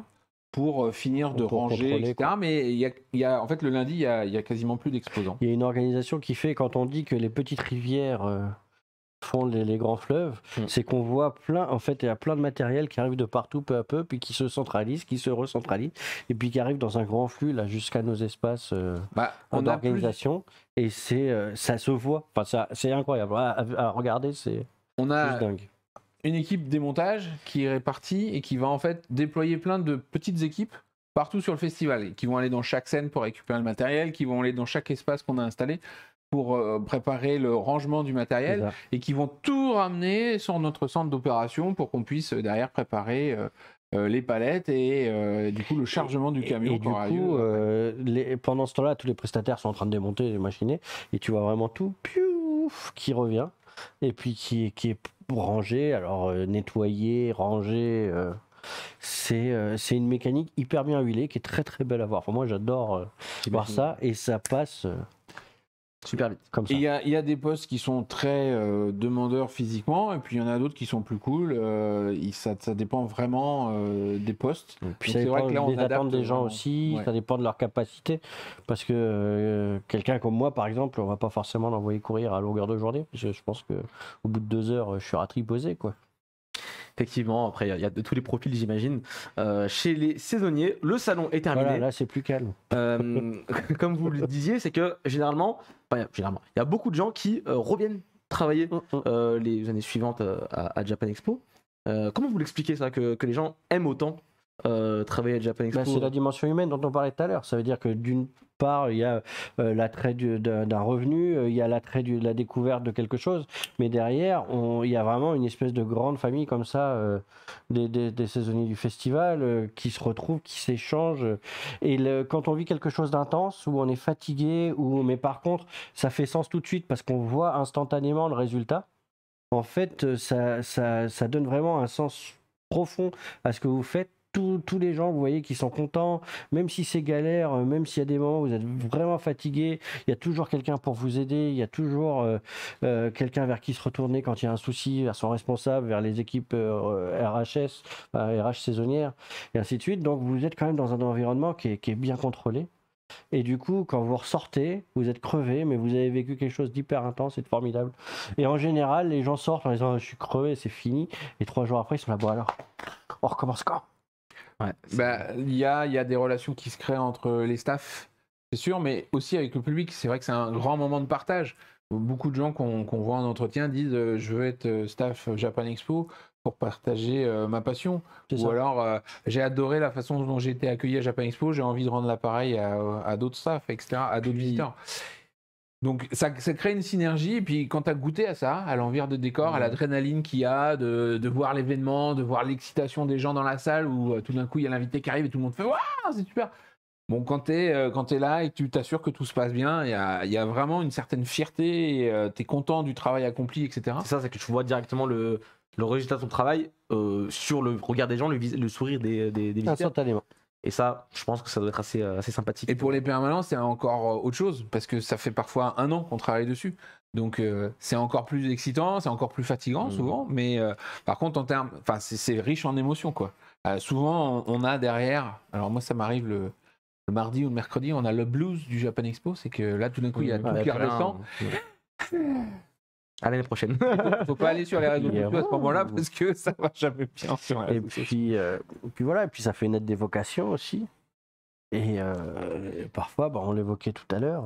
pour finir de ranger, etc. Quoi. Mais il y a, en fait, le lundi, il y a quasiment plus d'exposants. Il y a une organisation qui fait, quand on dit que les petites rivières font les grands fleuves, c'est qu'on voit plein, en fait, il y a plein de matériel qui arrive de partout, peu à peu, puis qui se centralise, qui se recentralise, et puis qui arrive dans un grand flux, là, jusqu'à nos espaces d'organisation. Et ça se voit. Enfin, c'est incroyable. À regarder, c'est juste dingue. Une équipe démontage qui est répartie et qui va en fait déployer plein de petites équipes partout sur le festival, qui vont aller dans chaque scène pour récupérer le matériel, qui vont aller dans chaque espace qu'on a installé pour préparer le rangement du matériel et qui vont tout ramener sur notre centre d'opération pour qu'on puisse derrière préparer les palettes et du coup le chargement du camion. Et du coup, pendant ce temps-là, tous les prestataires sont en train de démonter les machinés et tu vois vraiment tout qui revient et puis qui est rangé, alors nettoyé, rangé. C'est une mécanique hyper bien huilée qui est très très belle à voir. Enfin, moi j'adore voir ça et ça passe super vite. Comme ça. Il y a des postes qui sont très demandeurs physiquement et puis il y en a d'autres qui sont plus cool. Ça dépend vraiment des postes. Et puis Donc, ça dépend là, on des attentes des gens vraiment. aussi, Ouais. ça dépend de leur capacité. Parce que quelqu'un comme moi, par exemple, on va pas forcément l'envoyer courir à longueur de journée. Je pense qu'au bout de 2 heures, je suis ratriposé, quoi. Effectivement, après, il y a de tous les profils, j'imagine. Chez les saisonniers, le salon est terminé. Voilà, là, c'est plus calme. Comme vous le disiez, c'est que généralement, il y a beaucoup de gens qui reviennent travailler les années suivantes à Japan Expo. Comment vous l'expliquez ça, que les gens aiment autant travailler à Japan Expo? C'est la dimension humaine dont on parlait tout à l'heure. Ça veut dire que d'une part, il y a l'attrait d'un revenu, il y a l'attrait de la découverte de quelque chose, mais derrière, il y a vraiment une espèce de grande famille comme ça, des saisonniers du festival qui se retrouvent, qui s'échangent. Et quand on vit quelque chose d'intense, où on est fatigué, mais par contre, ça fait sens tout de suite parce qu'on voit instantanément le résultat, en fait, ça donne vraiment un sens profond à ce que vous faites. Tous les gens, vous voyez, qui sont contents, même si c'est galère, même s'il y a des moments où vous êtes vraiment fatigué, il y a toujours quelqu'un pour vous aider, il y a toujours quelqu'un vers qui se retourner quand il y a un souci, vers son responsable, vers les équipes RHS, RH saisonnières, et ainsi de suite. Donc vous êtes quand même dans un environnement qui est bien contrôlé. Et du coup, quand vous ressortez, vous êtes crevé, mais vous avez vécu quelque chose d'hyper intense et de formidable. Et en général, les gens sortent en disant je suis crevé, c'est fini. Et 3 jours après, ils sont là, bon alors, on recommence quand? Ouais, Il y a des relations qui se créent entre les staffs, c'est sûr, mais aussi avec le public. C'est vrai que c'est un grand moment de partage. Beaucoup de gens qu'on voit en entretien disent je veux être staff Japan Expo pour partager ma passion. Ou alors j'ai adoré la façon dont j'ai été accueilli à Japan Expo, j'ai envie de rendre l'appareil à d'autres staffs, etc., à d'autres visiteurs. Donc ça crée une synergie, et puis quand tu as goûté à ça, à l'envers de décor, à l'adrénaline qu'il y a, de voir l'événement, de voir l'excitation des gens dans la salle, où tout d'un coup il y a l'invité qui arrive et tout le monde fait « Waouh, c'est super !» Bon, quand t'es là et que tu t'assures que tout se passe bien, il y a vraiment une certaine fierté, tu es content du travail accompli, etc. C'est ça, c'est que tu vois directement le résultat de ton travail sur le regard des gens, le sourire des visiteurs. Instantanément. Et ça, je pense que ça doit être assez sympathique. Et pour les permanents, c'est encore autre chose, parce que ça fait parfois 1 an qu'on travaille dessus. Donc c'est encore plus excitant, c'est encore plus fatigant souvent, mais par contre, c'est riche en émotions, quoi. Souvent, on a derrière, alors moi ça m'arrive le mardi ou le mercredi, on a le blues du Japan Expo, c'est que là tout d'un coup il y a tout qui redescend. À l'année prochaine. Faut pas aller sur les réseaux sociaux à ce moment-là parce que ça va jamais bien sur les Et réseaux sociaux. puis voilà, et puis ça fait une aide d'évocation aussi. Et parfois, on l'évoquait tout à l'heure,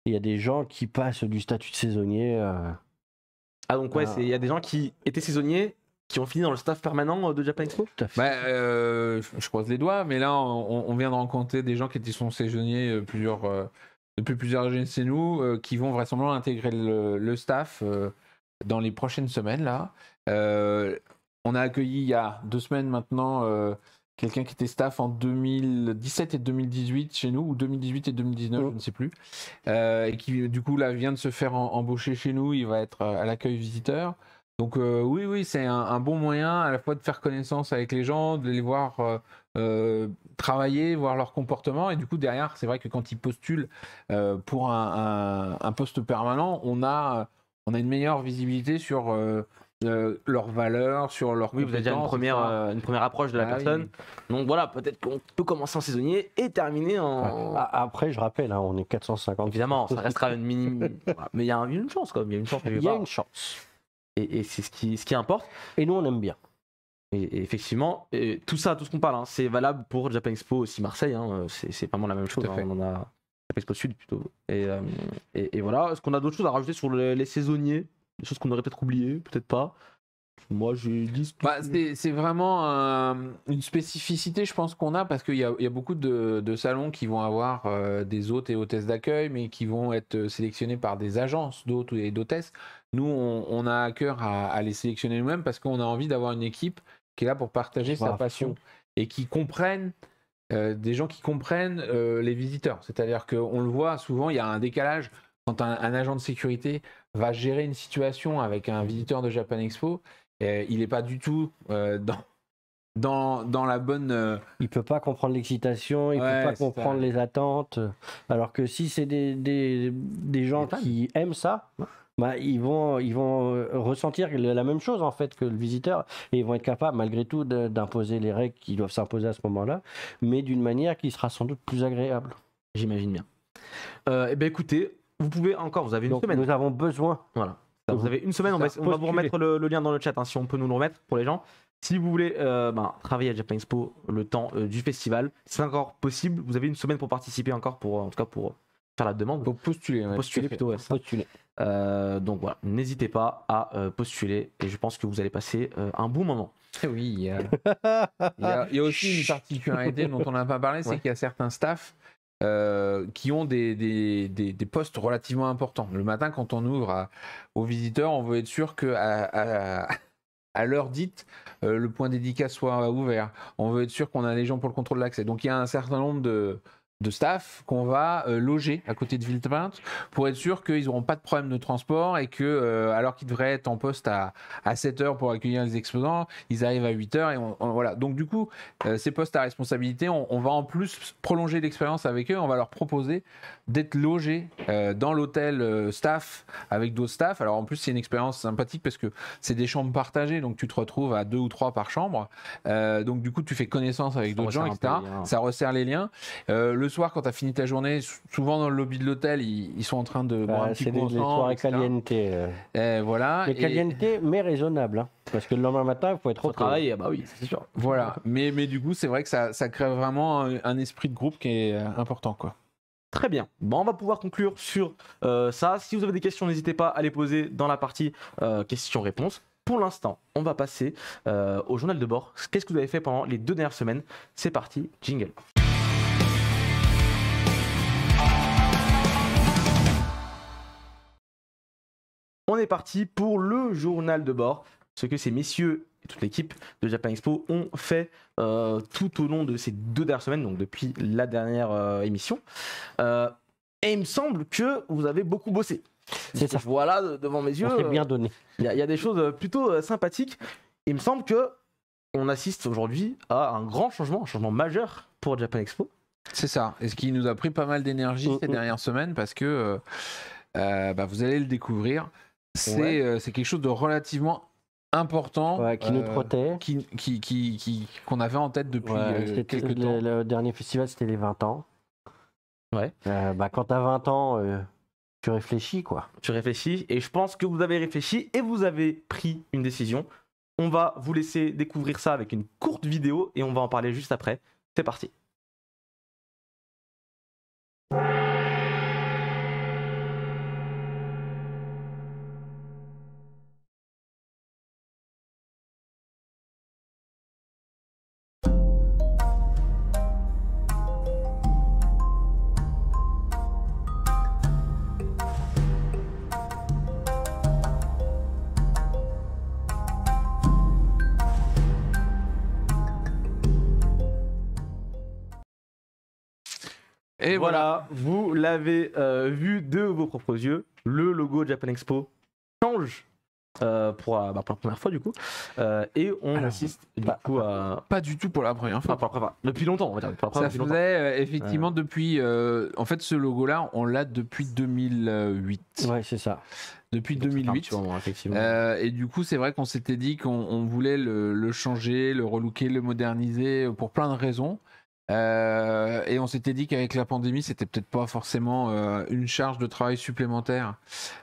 il y a des gens qui passent du statut de saisonnier. Ah donc ouais, il y a des gens qui étaient saisonniers qui ont fini dans le staff permanent de Japan Expo. Tout à fait. Je croise les doigts, mais là on vient de rencontrer des gens qui sont saisonniers depuis plusieurs années chez nous, qui vont vraisemblablement intégrer le staff dans les prochaines semaines là. On a accueilli il y a 2 semaines maintenant quelqu'un qui était staff en 2017 et 2018 chez nous, ou 2018 et 2019, je ne sais plus, et qui du coup là vient de se faire embaucher chez nous. Il va être à l'accueil visiteur. Donc oui, c'est un bon moyen à la fois de faire connaissance avec les gens, de les voir travailler, voir leur comportement, et du coup derrière, c'est vrai que quand ils postulent pour un poste permanent, on a une meilleure visibilité sur leurs valeurs, sur leurs compétences. Vous avez déjà une première approche de la personne. Oui. Donc voilà, peut-être qu'on peut commencer en saisonnier et terminer en... Après, je rappelle, on est 450. Évidemment, ça restera une minime... Mais il y a une chance, quoi. Il y a une chance. Il y a une chance. Et c'est ce qui importe. Et nous, on aime bien. Et effectivement, tout ce qu'on parle, c'est valable pour Japan Expo aussi Marseille. C'est vraiment la même chose. On en a Japan Expo Sud plutôt. Et voilà. Est-ce qu'on a d'autres choses à rajouter sur les saisonniers? Des choses qu'on aurait peut-être oubliées, peut-être pas. Moi, j'ai dit... c'est vraiment une spécificité, je pense, qu'on a, parce qu'il y a beaucoup de salons qui vont avoir des hôtes et hôtesses d'accueil, mais qui vont être sélectionnés par des agences d'hôtes et d'hôtesses. Nous, on a à cœur à les sélectionner nous-mêmes, parce qu'on a envie d'avoir une équipe qui est là pour partager sa passion et qui comprennent, des gens qui comprennent les visiteurs. C'est-à-dire qu'on le voit souvent, il y a un décalage quand un agent de sécurité va gérer une situation avec un visiteur de Japan Expo, il n'est pas du tout dans la bonne... Il peut pas comprendre l'excitation, il peut pas comprendre les attentes. Alors que si c'est des gens qui aiment ça, bah, ils vont ressentir la même chose en fait que le visiteur et ils vont être capables malgré tout d'imposer les règles qui doivent s'imposer à ce moment-là, mais d'une manière qui sera sans doute plus agréable. J'imagine bien. Eh bien écoutez, vous pouvez encore, vous avez une semaine. Nous avons besoin. Voilà. Vous avez une semaine, on va vous remettre le lien dans le chat, hein, si on peut nous le remettre pour les gens. Si vous voulez travailler à Japan Expo le temps du festival, c'est encore possible. Vous avez une semaine pour participer encore, en tout cas pour faire la demande. Pour postuler. Postuler plutôt, ouais, postuler. Donc voilà, n'hésitez pas à postuler et je pense que vous allez passer un bon moment. Oui, il y a aussi une particularité dont on n'a pas parlé, c'est qu'il y a certains staffs qui ont des postes relativement importants. Le matin, quand on ouvre aux visiteurs, on veut être sûr qu'à l'heure dite, le point dédicace soit ouvert. On veut être sûr qu'on a les gens pour le contrôle de l'accès. Donc il y a un certain nombre de staff qu'on va loger à côté de Villepinte pour être sûr qu'ils n'auront pas de problème de transport et que, alors qu'ils devraient être en poste à 7h pour accueillir les exposants, ils arrivent à 8h. Et voilà. Donc du coup, ces postes à responsabilité, on va en plus prolonger l'expérience avec eux. On va leur proposer d'être logés dans l'hôtel staff avec d'autres staffs. Alors en plus, c'est une expérience sympathique parce que c'est des chambres partagées, donc tu te retrouves à 2 ou 3 par chambre. Donc du coup, tu fais connaissance avec d'autres gens, etc. Ça resserre les liens. Le soir, quand tu as fini ta journée, souvent dans le lobby de l'hôtel, ils sont en train de boire un petit coup ensemble. C'est des soirées caliente. Voilà. Mais caliente, mais raisonnable. Hein. Parce que le lendemain matin, il faut être au travail. Bah oui, c'est sûr. Voilà. mais du coup, c'est vrai que ça crée vraiment un esprit de groupe qui est important, quoi. Très bien. Bon, on va pouvoir conclure sur ça. Si vous avez des questions, n'hésitez pas à les poser dans la partie questions-réponses. Pour l'instant, on va passer au journal de bord. Qu'est-ce que vous avez fait pendant les 2 dernières semaines? C'est parti, jingle. On est parti pour le journal de bord, ce que ces messieurs et toute l'équipe de Japan Expo ont fait tout au long de ces 2 dernières semaines, donc depuis la dernière émission. Et il me semble que vous avez beaucoup bossé. C'est ça. Voilà, devant mes yeux. On s'est bien donné. Il y a des choses plutôt sympathiques. Il me semble que on assiste aujourd'hui à un grand changement, un changement majeur pour Japan Expo. C'est ça. Et ce qui nous a pris pas mal d'énergie ces dernières semaines parce que vous allez le découvrir. C'est quelque chose de relativement important, qui nous trottait, qu'on avait en tête depuis quelques temps. Le dernier festival, c'était les 20 ans. Ouais. Quand t'as 20 ans, tu réfléchis, quoi. Tu réfléchis, et je pense que vous avez réfléchi et vous avez pris une décision. On va vous laisser découvrir ça avec une courte vidéo et on va en parler juste après. C'est parti. Et voilà, vous l'avez vu de vos propres yeux, le logo Japan Expo change pour la première fois du coup, et on assiste du coup à... Pas du tout pour la première fois. Depuis longtemps, on va dire. Ça faisait effectivement depuis... en fait, ce logo-là, on l'a depuis 2008. Ouais, c'est ça. Depuis 2008. Moment, effectivement. Et du coup, c'est vrai qu'on s'était dit qu'on voulait le changer, le relooker, le moderniser pour plein de raisons. Et on s'était dit qu'avec la pandémie, c'était peut-être pas forcément une charge de travail supplémentaire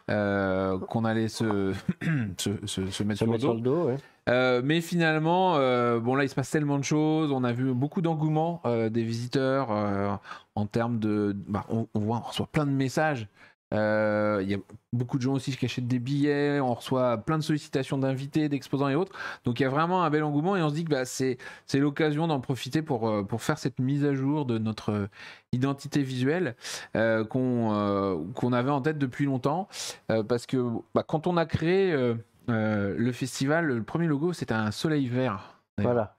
qu'on allait se mettre sur le dos. Ouais. Mais finalement, là, il se passe tellement de choses. On a vu beaucoup d'engouement des visiteurs en termes de. On reçoit plein de messages. Il y a beaucoup de gens aussi qui achètent des billets, on reçoit plein de sollicitations d'invités, d'exposants et autres. Donc il y a vraiment un bel engouement et on se dit que c'est l'occasion d'en profiter pour faire cette mise à jour de notre identité visuelle qu'on avait en tête depuis longtemps. Parce que quand on a créé le festival, le premier logo c'était un soleil vert. Voilà.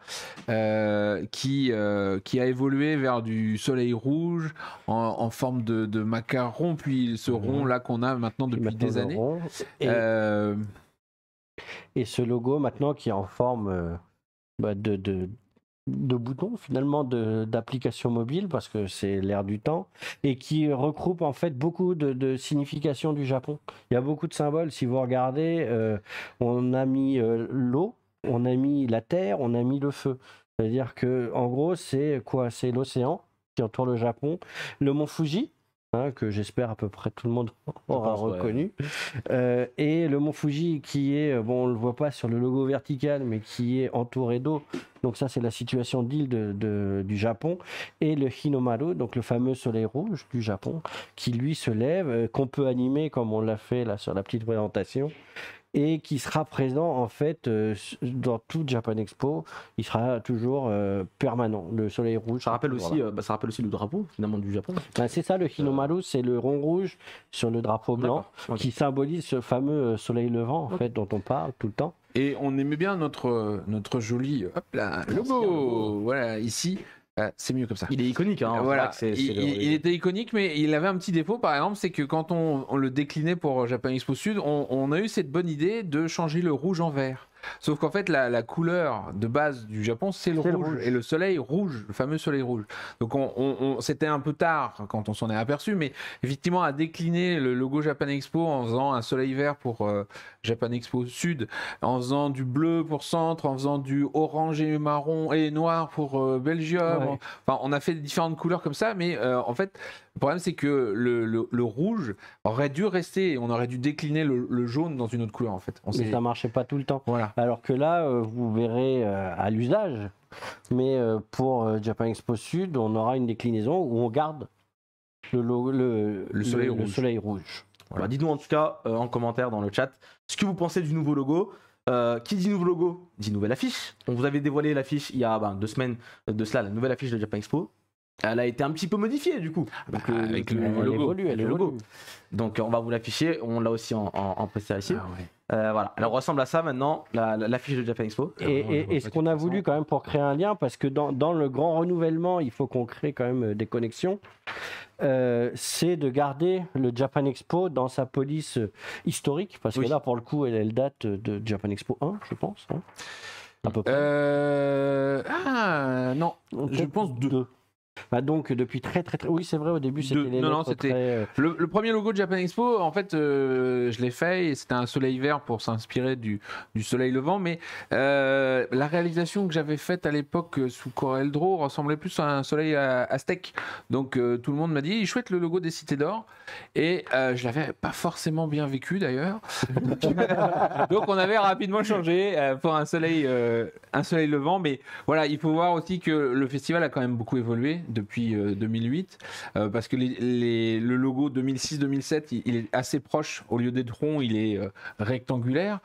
Qui a évolué vers du soleil rouge en forme de macaron, puis ce rond là qu'on a maintenant depuis des années. Et ce logo maintenant qui est en forme de boutons finalement, d'application mobile, parce que c'est l'ère du temps, et qui regroupe en fait beaucoup de significations du Japon. Il y a beaucoup de symboles. Si vous regardez, on a mis l'eau, on a mis la terre, on a mis le feu. C'est-à-dire que en gros, c'est quoi? C'est l'océan qui entoure le Japon, le mont Fuji, que j'espère à peu près tout le monde aura reconnu, et le mont Fuji qui est, bon, on le voit pas sur le logo vertical, mais qui est entouré d'eau. Donc ça, c'est la situation d'île du Japon. Et le Hinomaru, donc le fameux soleil rouge du Japon, qui lui se lève, qu'on peut animer comme on l'a fait là sur la petite présentation, et qui sera présent en fait dans toute Japan Expo. Il sera toujours permanent, le soleil rouge. Ça rappelle aussi le drapeau finalement du Japon. C'est ça, le Hinomaru, c'est le rond rouge sur le drapeau blanc, qui symbolise ce fameux soleil levant en fait dont on parle tout le temps. Et on aimait bien notre joli logo. Voilà, ici. C'est mieux comme ça. Il est iconique. Hein, voilà. Il était iconique, mais il avait un petit défaut, par exemple, c'est que quand on le déclinait pour Japan Expo Sud, on a eu cette bonne idée de changer le rouge en vert. Sauf qu'en fait, la couleur de base du Japon, c'est le rouge. Et le soleil rouge, le fameux soleil rouge. Donc, c'était un peu tard quand on s'en est aperçu, mais effectivement, à décliner le logo Japan Expo en faisant un soleil vert pour Japan Expo Sud, en faisant du bleu pour Centre, en faisant du orange et marron et noir pour Belgium. Ouais. Enfin, on a fait différentes couleurs comme ça, mais en fait, le problème, c'est que le rouge aurait dû rester, on aurait dû décliner le jaune dans une autre couleur, en fait. Mais ça marchait pas tout le temps. Voilà. Alors que là, vous verrez à l'usage, mais pour Japan Expo Sud, on aura une déclinaison où on garde le soleil rouge. Voilà. Bah, dites-nous en tout cas en commentaire dans le chat ce que vous pensez du nouveau logo. Qui dit nouveau logo dit nouvelle affiche. On vous avait dévoilé l'affiche il y a 2 semaines de cela, la nouvelle affiche de Japan Expo. Elle a été un petit peu modifiée du coup. Donc, avec le nouveau logo. Elle évolue. Donc on va vous l'afficher, on l'a aussi en précis ici. Voilà, elle ressemble à ça maintenant, l'affiche de Japan Expo. Et ce qu'on a voulu quand même pour créer un lien, parce que dans le grand renouvellement, il faut qu'on crée quand même des connexions, c'est de garder le Japan Expo dans sa police historique, parce que là pour le coup elle date de Japan Expo 1, je pense. Hein, à peu près. Non, je pense 2. Bah donc depuis très oui, c'est vrai, au début c'était les lettres c'était le premier logo de Japan Expo, en fait je l'ai fait et c'était un soleil vert pour s'inspirer du soleil levant, mais la réalisation que j'avais faite à l'époque sous Corel Draw ressemblait plus à un soleil aztèque, donc tout le monde m'a dit chouette le logo des Cités d'Or, et je l'avais pas forcément bien vécu d'ailleurs. Donc on avait rapidement changé pour un soleil levant, mais voilà, il faut voir aussi que le festival a quand même beaucoup évolué depuis 2008, parce que le logo 2006-2007 il est assez proche, au lieu d'être rond il est rectangulaire,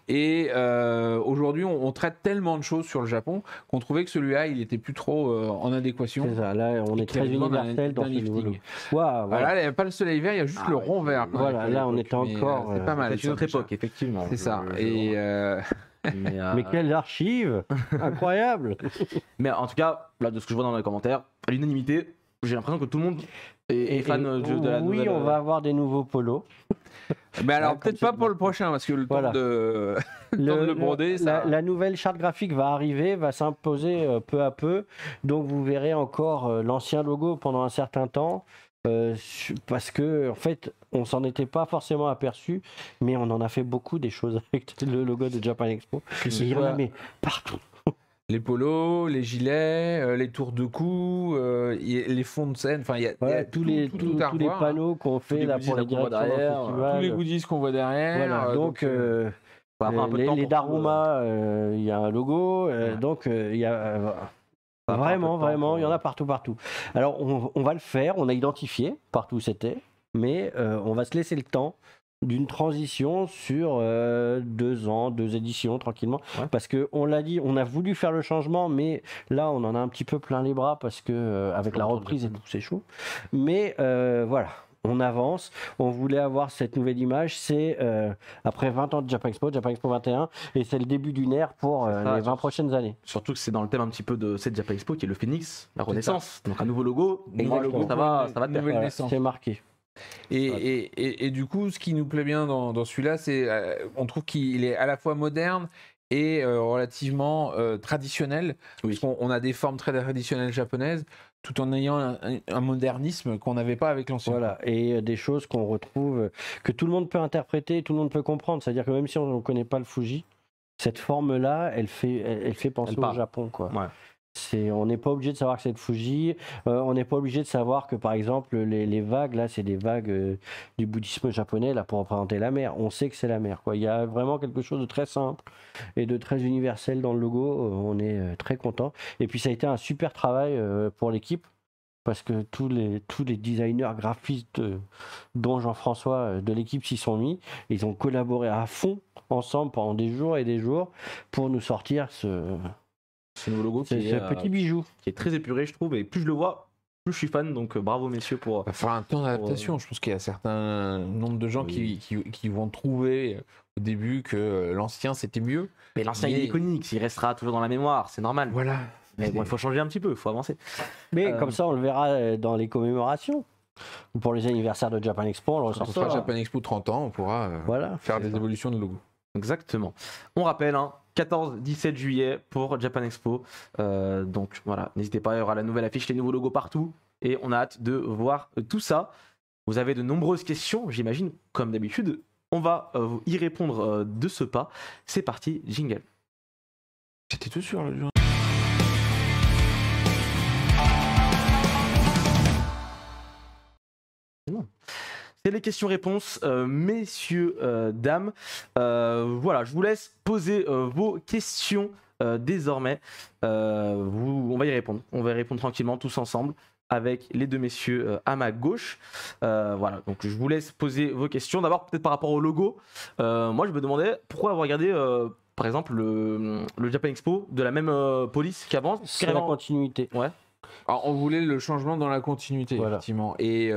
et aujourd'hui on traite tellement de choses sur le Japon qu'on trouvait que celui-là il était plus trop en adéquation. C'est ça, là on est très universel dans ce lifting. Voilà, il n'y a pas le soleil vert, il y a juste le rond vert. Voilà, là on était encore... c'est pas mal. C'est une autre époque, effectivement. C'est ça. Et mais quelles archives incroyables. Mais en tout cas, là, de ce que je vois dans les commentaires, à l'unanimité, j'ai l'impression que tout le monde est fan de la nouvelle... Oui, on va avoir des nouveaux polos. Mais alors peut-être pas pour le prochain, parce que le temps de le broder, la nouvelle charte graphique va arriver, va s'imposer peu à peu. Donc vous verrez encore l'ancien logo pendant un certain temps. Parce que en fait on s'en était pas forcément aperçu, mais on en a fait beaucoup des choses avec le logo de Japan Expo. Il y en a mais partout. Les polos, les gilets, les tours de cou, les fonds de scène, enfin il y a tous les panneaux qu'on fait là pour les directions derrière, tous les goodies qu'on voit derrière. Voilà, donc les Daruma, il y a un logo, donc il y a Vraiment, il y en a partout. Alors, on va le faire, on a identifié partout où c'était, mais on va se laisser le temps d'une transition sur 2 ans, 2 éditions, tranquillement. Parce qu'on l'a dit, on a voulu faire le changement, mais là, on en a un petit peu plein les bras, parce que avec la reprise et tout, c'est chaud. Mais voilà, on avance, on voulait avoir cette nouvelle image, c'est après 20 ans de Japan Expo 21, et c'est le début d'une ère pour les 20 prochaines années. Surtout que c'est dans le thème un petit peu de cette Japan Expo qui est le Phoenix, la renaissance. Donc un nouveau logo, ça va de pair. Nouvelle naissance. C'est marqué. Et du coup, ce qui nous plaît bien dans celui-là, c'est on trouve qu'il est à la fois moderne et relativement traditionnel. Oui. Parce qu'on a des formes très traditionnelles japonaises, tout en ayant un modernisme qu'on n'avait pas avec l'ancien. Voilà, et des choses qu'on retrouve, que tout le monde peut interpréter, tout le monde peut comprendre. C'est-à-dire que même si on ne connaît pas le Fuji, cette forme-là, elle fait penser au Japon, quoi. Ouais. On n'est pas obligé de savoir que c'est le Fuji, on n'est pas obligé de savoir que par exemple les vagues, là c'est des vagues du bouddhisme japonais là, pour représenter la mer. On sait que c'est la mer, quoi. Il y a vraiment quelque chose de très simple et de très universel dans le logo, on est très content. Et puis ça a été un super travail pour l'équipe, parce que tous les designers graphistes dont Jean-François de l'équipe s'y sont mis, ils ont collaboré à fond ensemble pendant des jours et des jours pour nous sortir ce nouveau logo qui est petit bijou, qui est très épuré, je trouve, et plus je le vois, plus je suis fan. Donc bravo messieurs pour. Il va falloir un temps d'adaptation. Je pense qu'il y a un certain nombre de gens qui vont trouver au début que l'ancien c'était mieux. Mais l'ancien il est iconique, il restera toujours dans la mémoire, c'est normal. Voilà. Mais bon, il faut changer un petit peu, il faut avancer. Mais comme ça, on le verra dans les commémorations. Ou pour les anniversaires de Japan Expo, on le Quand on fera Japan Expo 30 ans, on pourra faire des évolutions de logo. Exactement. On rappelle, 14-17 juillet pour Japan Expo. Donc voilà, n'hésitez pas, il y aura la nouvelle affiche, les nouveaux logos partout. Et on a hâte de voir tout ça. Vous avez de nombreuses questions, j'imagine, comme d'habitude. On va y répondre de ce pas. C'est parti, jingle. C'était tout sur le jeu. C'est les questions-réponses, messieurs, dames. Voilà, je vous laisse poser vos questions désormais. On va y répondre. On va y répondre tranquillement tous ensemble avec les deux messieurs à ma gauche. Voilà, donc je vous laisse poser vos questions. D'abord, peut-être par rapport au logo. Moi, je me demandais pourquoi avoir regardé, par exemple, le Japan Expo de la même police qu'avant. C'est la continuité. Ouais. Alors, on voulait le changement dans la continuité, voilà. Effectivement. Et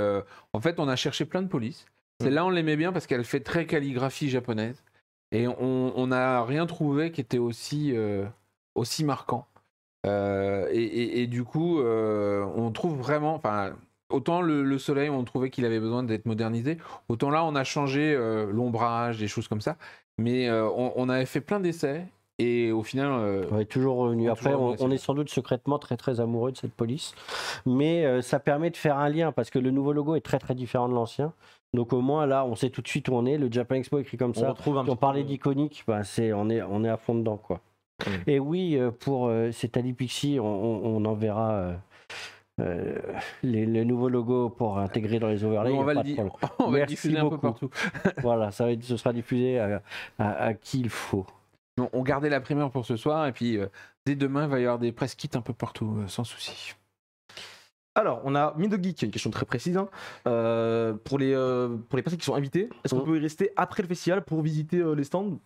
en fait, on a cherché plein de polices. Celle-là, on l'aimait bien parce qu'elle fait très calligraphie japonaise. Et on n'a rien trouvé qui était aussi marquant. Et du coup, on trouve vraiment... Autant le soleil, on trouvait qu'il avait besoin d'être modernisé. Autant là, on a changé l'ombrage, des choses comme ça. Mais on avait fait plein d'essais. Et au final, on est toujours revenu. Après, on est sans doute secrètement très très amoureux de cette police, mais ça permet de faire un lien parce que le nouveau logo est très très différent de l'ancien. Donc au moins là, on sait tout de suite où on est. Le Japan Expo écrit comme ça. On parlait d'iconique, on est à fond dedans, quoi. Et oui, pour cet Ali Pixie, on enverra le nouveau logo pour intégrer dans les overlays. On va le diffuser un peu partout. Voilà, ce sera diffusé à qui il faut. On gardait la primeur pour ce soir et puis dès demain il va y avoir des press kits un peu partout, sans souci. Alors, on a Midogi qui a une question très précise. Pour les personnes qui sont invitées, est-ce qu'on peut y rester après le festival pour visiter les stands ?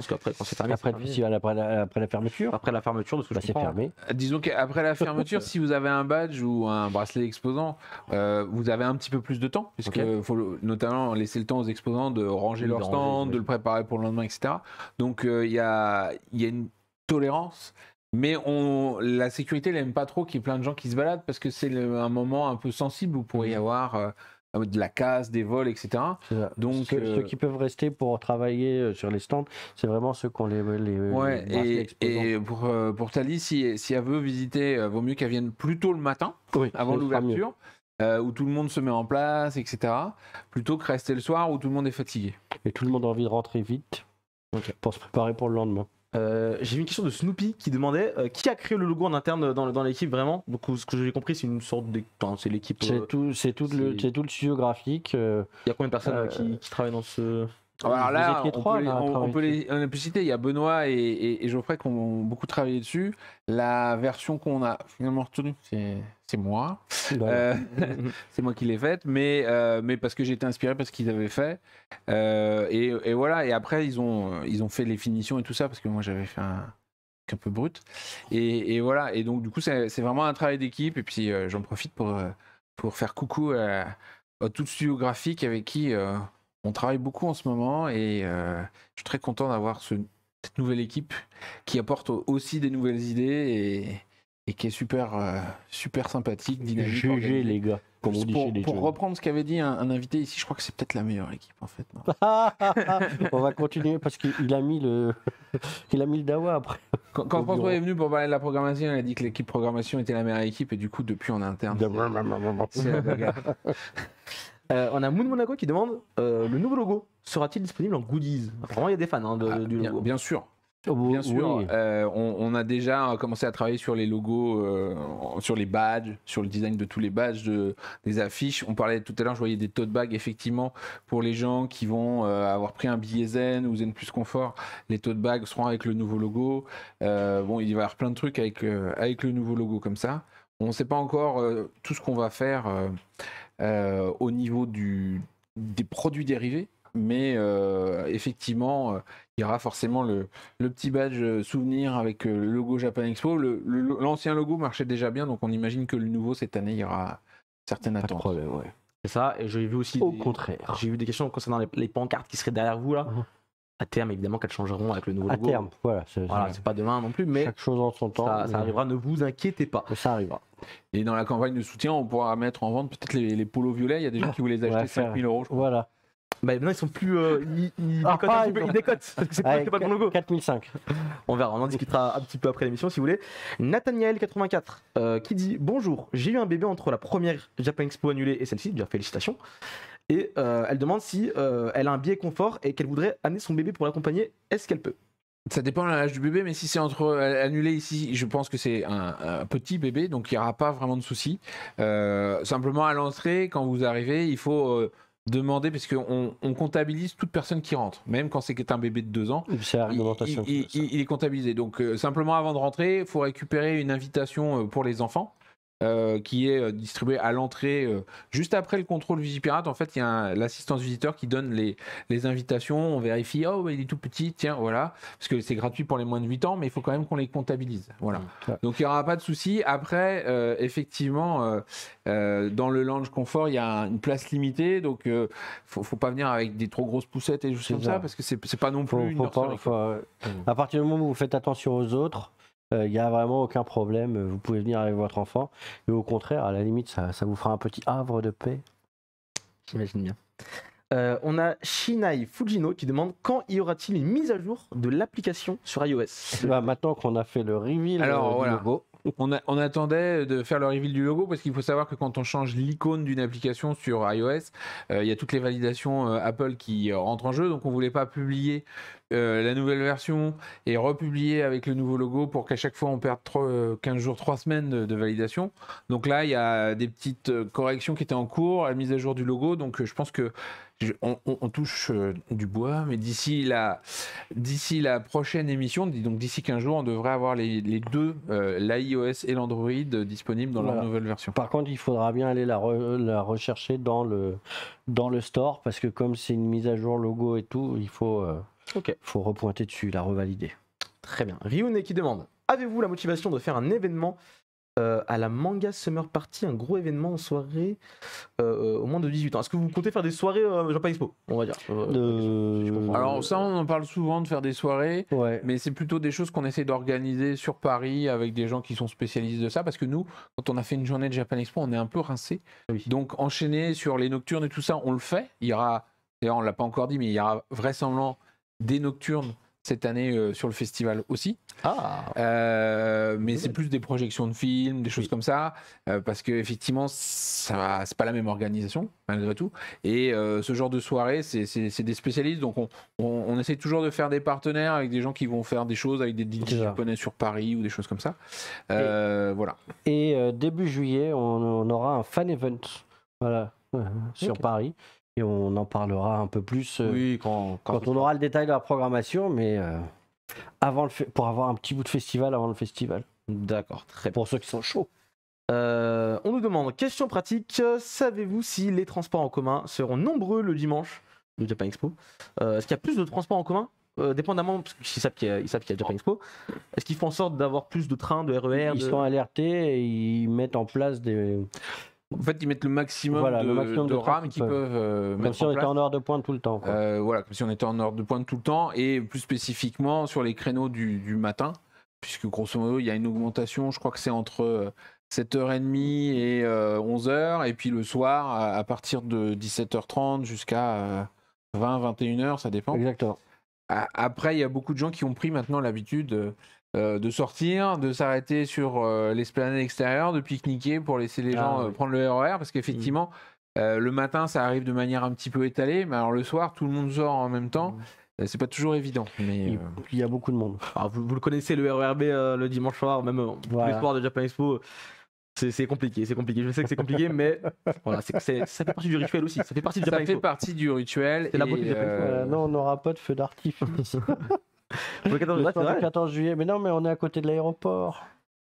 Je pense qu'après, quand c'est fermé. Après le festival, après la fermeture. Après la fermeture, de ce que je c'est comprends. fermé. Disons qu'après la fermeture, si vous avez un badge ou un bracelet exposant, vous avez un petit peu plus de temps, puisqu'il faut notamment laisser le temps aux exposants de ranger leur stand, de le préparer pour le lendemain, etc. Donc il y a une tolérance. Mais la sécurité, elle n'aime pas trop qu'il y ait plein de gens qui se baladent parce que c'est un moment un peu sensible où il pourrait y avoir de la casse, des vols, etc. Donc ceux qui peuvent rester pour travailler sur les stands, c'est vraiment ceux qui ont les et pour Thalie, si elle veut visiter, vaut mieux qu'elle vienne plus tôt le matin, avant l'ouverture, où tout le monde se met en place, etc. Plutôt que rester le soir où tout le monde est fatigué. Et tout le monde a envie de rentrer vite pour se préparer pour le lendemain. J'ai vu une question de Snoopy qui demandait qui a créé le logo en interne dans l'équipe vraiment. Donc ce que j'ai compris, c'est une sorte de, c'est l'équipe. C'est tout le studio graphique. Il y a combien de personnes qui travaillent dans ce? Alors là, on peut les citer. Il y a Benoît et Geoffrey qui ont beaucoup travaillé dessus. La version qu'on a finalement retenue, c'est moi. C'est moi qui l'ai faite, mais parce que j'ai été inspiré par ce qu'ils avaient fait. Et voilà. Et après, ils ont fait les finitions et tout ça parce que moi j'avais fait un peu brut. Et voilà. Et donc du coup, c'est vraiment un travail d'équipe. Et puis j'en profite pour faire coucou tout le studio graphique avec qui on travaille beaucoup en ce moment et je suis très content d'avoir cette nouvelle équipe qui apporte aussi des nouvelles idées et qui est super sympathique, dynamique. GG les gars, comme on dit chez les pour jeunes. reprendre ce qu'avait dit un invité ici, je crois que c'est peut-être la meilleure équipe en fait. Non On va continuer parce qu'il a mis le dawa après. Quand François est venu pour parler de la programmation, il a dit que l'équipe programmation était la meilleure équipe et du coup depuis en interne c'est la bagarre. On a Moon Monaco qui demande le nouveau logo sera-t-il disponible en goodies? Apparemment, il y a des fans du logo. Bien sûr. Oui. Bien sûr, on a déjà commencé à travailler sur les logos, sur les badges, sur le design de tous les badges, des affiches. On parlait tout à l'heure, je voyais des tote bags, effectivement, pour les gens qui vont avoir pris un billet Zen ou Zen Plus Confort. Les tote bags seront avec le nouveau logo. Bon, il va y avoir plein de trucs avec le nouveau logo comme ça. On ne sait pas encore tout ce qu'on va faire au niveau des produits dérivés. Mais effectivement, il y aura forcément le petit badge souvenir avec le logo Japan Expo. L'ancien logo marchait déjà bien, donc on imagine que le nouveau, cette année, il y aura certaines Pas de attentes. problème, ouais. C'est ça, et j'ai vu aussi. Au contraire. J'ai vu des questions concernant les pancartes qui seraient derrière vous là. À terme, évidemment, qu'elles changeront avec le nouveau À logo. terme, voilà. Voilà, c'est pas demain non plus, mais chaque chose en son temps. ça arrivera, ne vous inquiétez pas. Ça arrivera. Et dans la campagne de soutien, on pourra mettre en vente peut-être les polos violets. Il y a des gens qui voulaient les acheter 5 000 €. Je crois. Voilà. Bah maintenant ils sont plus. Ils décotent un petit peu, ils décotent, parce que c'est Allez, pas le bon logo. 4005. On verra, on en discutera un petit peu après l'émission si vous voulez. Nathaniel84 qui dit bonjour, j'ai eu un bébé entre la première Japan Expo annulée et celle-ci, déjà félicitations. Et elle demande si elle a un billet confort et qu'elle voudrait amener son bébé pour l'accompagner, est-ce qu'elle peut? Ça dépend de l'âge du bébé, mais si c'est annulé ici, je pense que c'est un petit bébé, donc il n'y aura pas vraiment de souci. Simplement à l'entrée, quand vous arrivez, il faut demander, parce qu'on comptabilise toute personne qui rentre, même quand c'est un bébé de 2 ans. C'est la réglementation. Il est comptabilisé. Donc simplement avant de rentrer, il faut récupérer une invitation pour les enfants. Qui est distribuée à l'entrée juste après le contrôle Vigipirate. En fait, il y a l'assistance visiteur qui donne les invitations. On vérifie, oh, il est tout petit, tiens, voilà. Parce que c'est gratuit pour les moins de 8 ans, mais il faut quand même qu'on les comptabilise. Voilà. Donc, il n'y aura pas de souci. Après, effectivement, dans le lounge confort, il y a une place limitée. Donc, il ne faut pas venir avec des trop grosses poussettes et choses comme ça, parce que c'est pas non plus une nurserie. À partir du moment où vous faites attention aux autres, il n'y a vraiment aucun problème, vous pouvez venir avec votre enfant, et au contraire, à la limite, ça vous fera un petit havre de paix. J'imagine bien. On a Shinai Fujino qui demande quand y aura-t-il une mise à jour de l'application sur iOS? Bah, maintenant qu'on a fait le reveal du logo. On attendait de faire le reveal du logo parce qu'il faut savoir que quand on change l'icône d'une application sur iOS, il y a toutes les validations Apple qui rentrent en jeu, donc on ne voulait pas publier la nouvelle version et republier avec le nouveau logo pour qu'à chaque fois on perde 15 jours, 3 semaines de validation. Donc là, il y a des petites corrections qui étaient en cours, la mise à jour du logo, donc je pense que on touche du bois, mais d'ici la prochaine émission, donc d'ici 15 jours, on devrait avoir les deux, l'iOS et l'Android, disponibles dans leur nouvelle version. Par contre, il faudra bien aller la rechercher dans le store, parce que comme c'est une mise à jour logo et tout, il faut repointer dessus, la revalider. Très bien. Ryune qui demande avez-vous la motivation de faire un événement à la Manga Summer Party, un gros événement en soirée au moins de 18 ans? Est-ce que vous comptez faire des soirées Japan Expo, on va dire Alors ça, on en parle souvent de faire des soirées, mais c'est plutôt des choses qu'on essaie d'organiser sur Paris avec des gens qui sont spécialistes de ça, parce que nous, quand on a fait une journée de Japan Expo, on est un peu rincé. Oui. Donc enchaîner sur les nocturnes et tout ça, on le fait. Il y aura, d'ailleurs on l'a pas encore dit, mais il y aura vraisemblablement des nocturnes cette année sur le festival aussi. Mais c'est plus des projections de films, des choses comme ça, parce que effectivement, c'est pas la même organisation malgré tout. Et ce genre de soirée, c'est des spécialistes, donc on essaie toujours de faire des partenaires avec des gens qui vont faire des choses avec des DJ japonais sur Paris ou des choses comme ça. Voilà. Et début juillet, on aura un fan event, sur Paris. Et on en parlera un peu plus quand on aura le détail de la programmation, mais pour avoir un petit bout de festival avant le festival. D'accord, très bien. Pour ceux qui sont chauds. On nous demande, question pratique, savez-vous si les transports en commun seront nombreux le dimanche de Japan Expo? Est-ce qu'il y a plus de transports en commun dépendamment, parce qu'ils savent qu'il y a Japan Expo, est-ce qu'ils font en sorte d'avoir plus de trains, de RER Ils sont alertés et ils mettent en place En fait, ils mettent le maximum Voilà, de, le maximum de de RAM traces qu'ils peuvent Comme mettre si en on était place. en heure de pointe tout le temps, quoi. Voilà, comme si on était en heure de pointe tout le temps, et plus spécifiquement sur les créneaux du matin, puisque grosso modo, il y a une augmentation, je crois que c'est entre 7h30 et 11h, et puis le soir, à partir de 17h30 jusqu'à 20-21h, ça dépend. Exactement. Après, il y a beaucoup de gens qui ont pris maintenant l'habitude de sortir, de s'arrêter sur l'esplanade extérieure, de pique-niquer pour laisser les gens oui. prendre le RER, parce qu'effectivement, le matin, ça arrive de manière un petit peu étalée, mais alors le soir, tout le monde sort en même temps. C'est pas toujours évident. Mais, Il y a beaucoup de monde. Alors, vous le connaissez, le RERB le dimanche soir, même tous les soirs de Japan Expo. C'est compliqué, c'est compliqué. Je sais que c'est compliqué, mais voilà, ça fait partie du rituel aussi. Ça fait partie du Japan ça fait Expo. partie du rituel. C'est la beauté de Japan Expo. Non, on n'aura pas de feu d'artifice. Pour le 14 Le juillet, c'est soir du vrai. 14 juillet. Mais non, mais on est à côté de l'aéroport.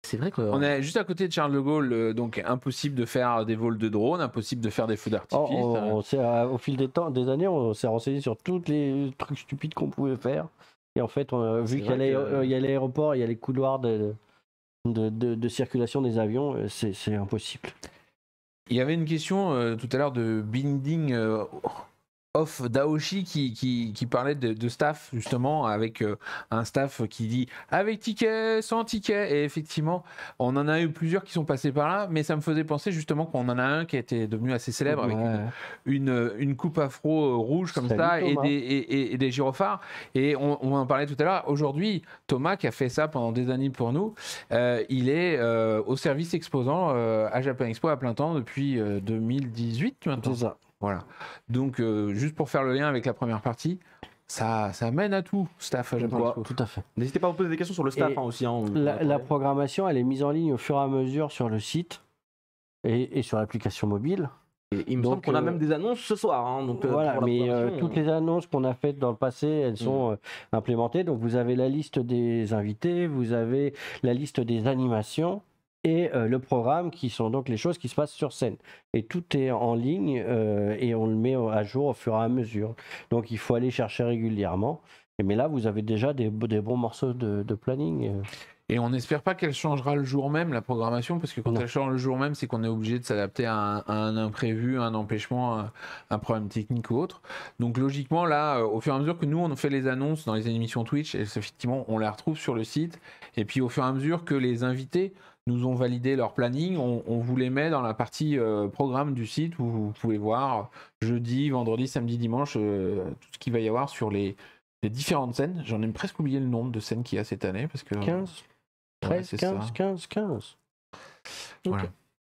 C'est vrai On qu'on est juste à côté de Charles de Gaulle, donc impossible de faire des vols de drone, impossible de faire des feux d'artifice. Au fil des années, on s'est renseigné sur tous les trucs stupides qu'on pouvait faire. Et en fait, vu qu'il y a l'aéroport, il y a les couloirs de circulation des avions, c'est impossible. Il y avait une question tout à l'heure de Binding of Daoshi qui parlait de staff, justement, avec un staff qui dit avec ticket, sans ticket. Et effectivement, on en a eu plusieurs qui sont passés par là, mais ça me faisait penser justement qu'on en a un qui était devenu assez célèbre avec une coupe afro rouge comme ça et des gyrophares. Et on en parlait tout à l'heure. Aujourd'hui, Thomas, qui a fait ça pendant des années pour nous, il est au service exposant à Japan Expo à plein temps depuis 2018 maintenant. C'est ça. Voilà. Donc, juste pour faire le lien avec la première partie, ça mène à tout, staff à Japan Expo. Tout à fait. N'hésitez pas à vous poser des questions sur le staff aussi. La programmation, elle est mise en ligne au fur et à mesure sur le site et sur l'application mobile. Et il me semble qu'on a même des annonces ce soir. Donc, voilà, mais toutes les annonces qu'on a faites dans le passé, elles sont implémentées. Donc vous avez la liste des invités, vous avez la liste des animations et le programme qui sont donc les choses qui se passent sur scène. Et tout est en ligne et on le met à jour au fur et à mesure. Donc il faut aller chercher régulièrement. Mais là, vous avez déjà des bons morceaux de planning. Et on n'espère pas qu'elle changera le jour même, la programmation, parce que quand elle change le jour même, c'est qu'on est obligé de s'adapter à un imprévu, un empêchement, un problème technique ou autre. Donc logiquement, là, au fur et à mesure que nous, on fait les annonces dans les émissions Twitch, et effectivement, on les retrouve sur le site. Et puis au fur et à mesure que les invités nous ont validé leur planning, on vous les met dans la partie programme du site où vous pouvez voir jeudi, vendredi, samedi, dimanche, tout ce qu'il va y avoir sur les différentes scènes. J'en ai presque oublié le nombre de scènes qu'il y a cette année. Parce que, 15 13, 15. Voilà.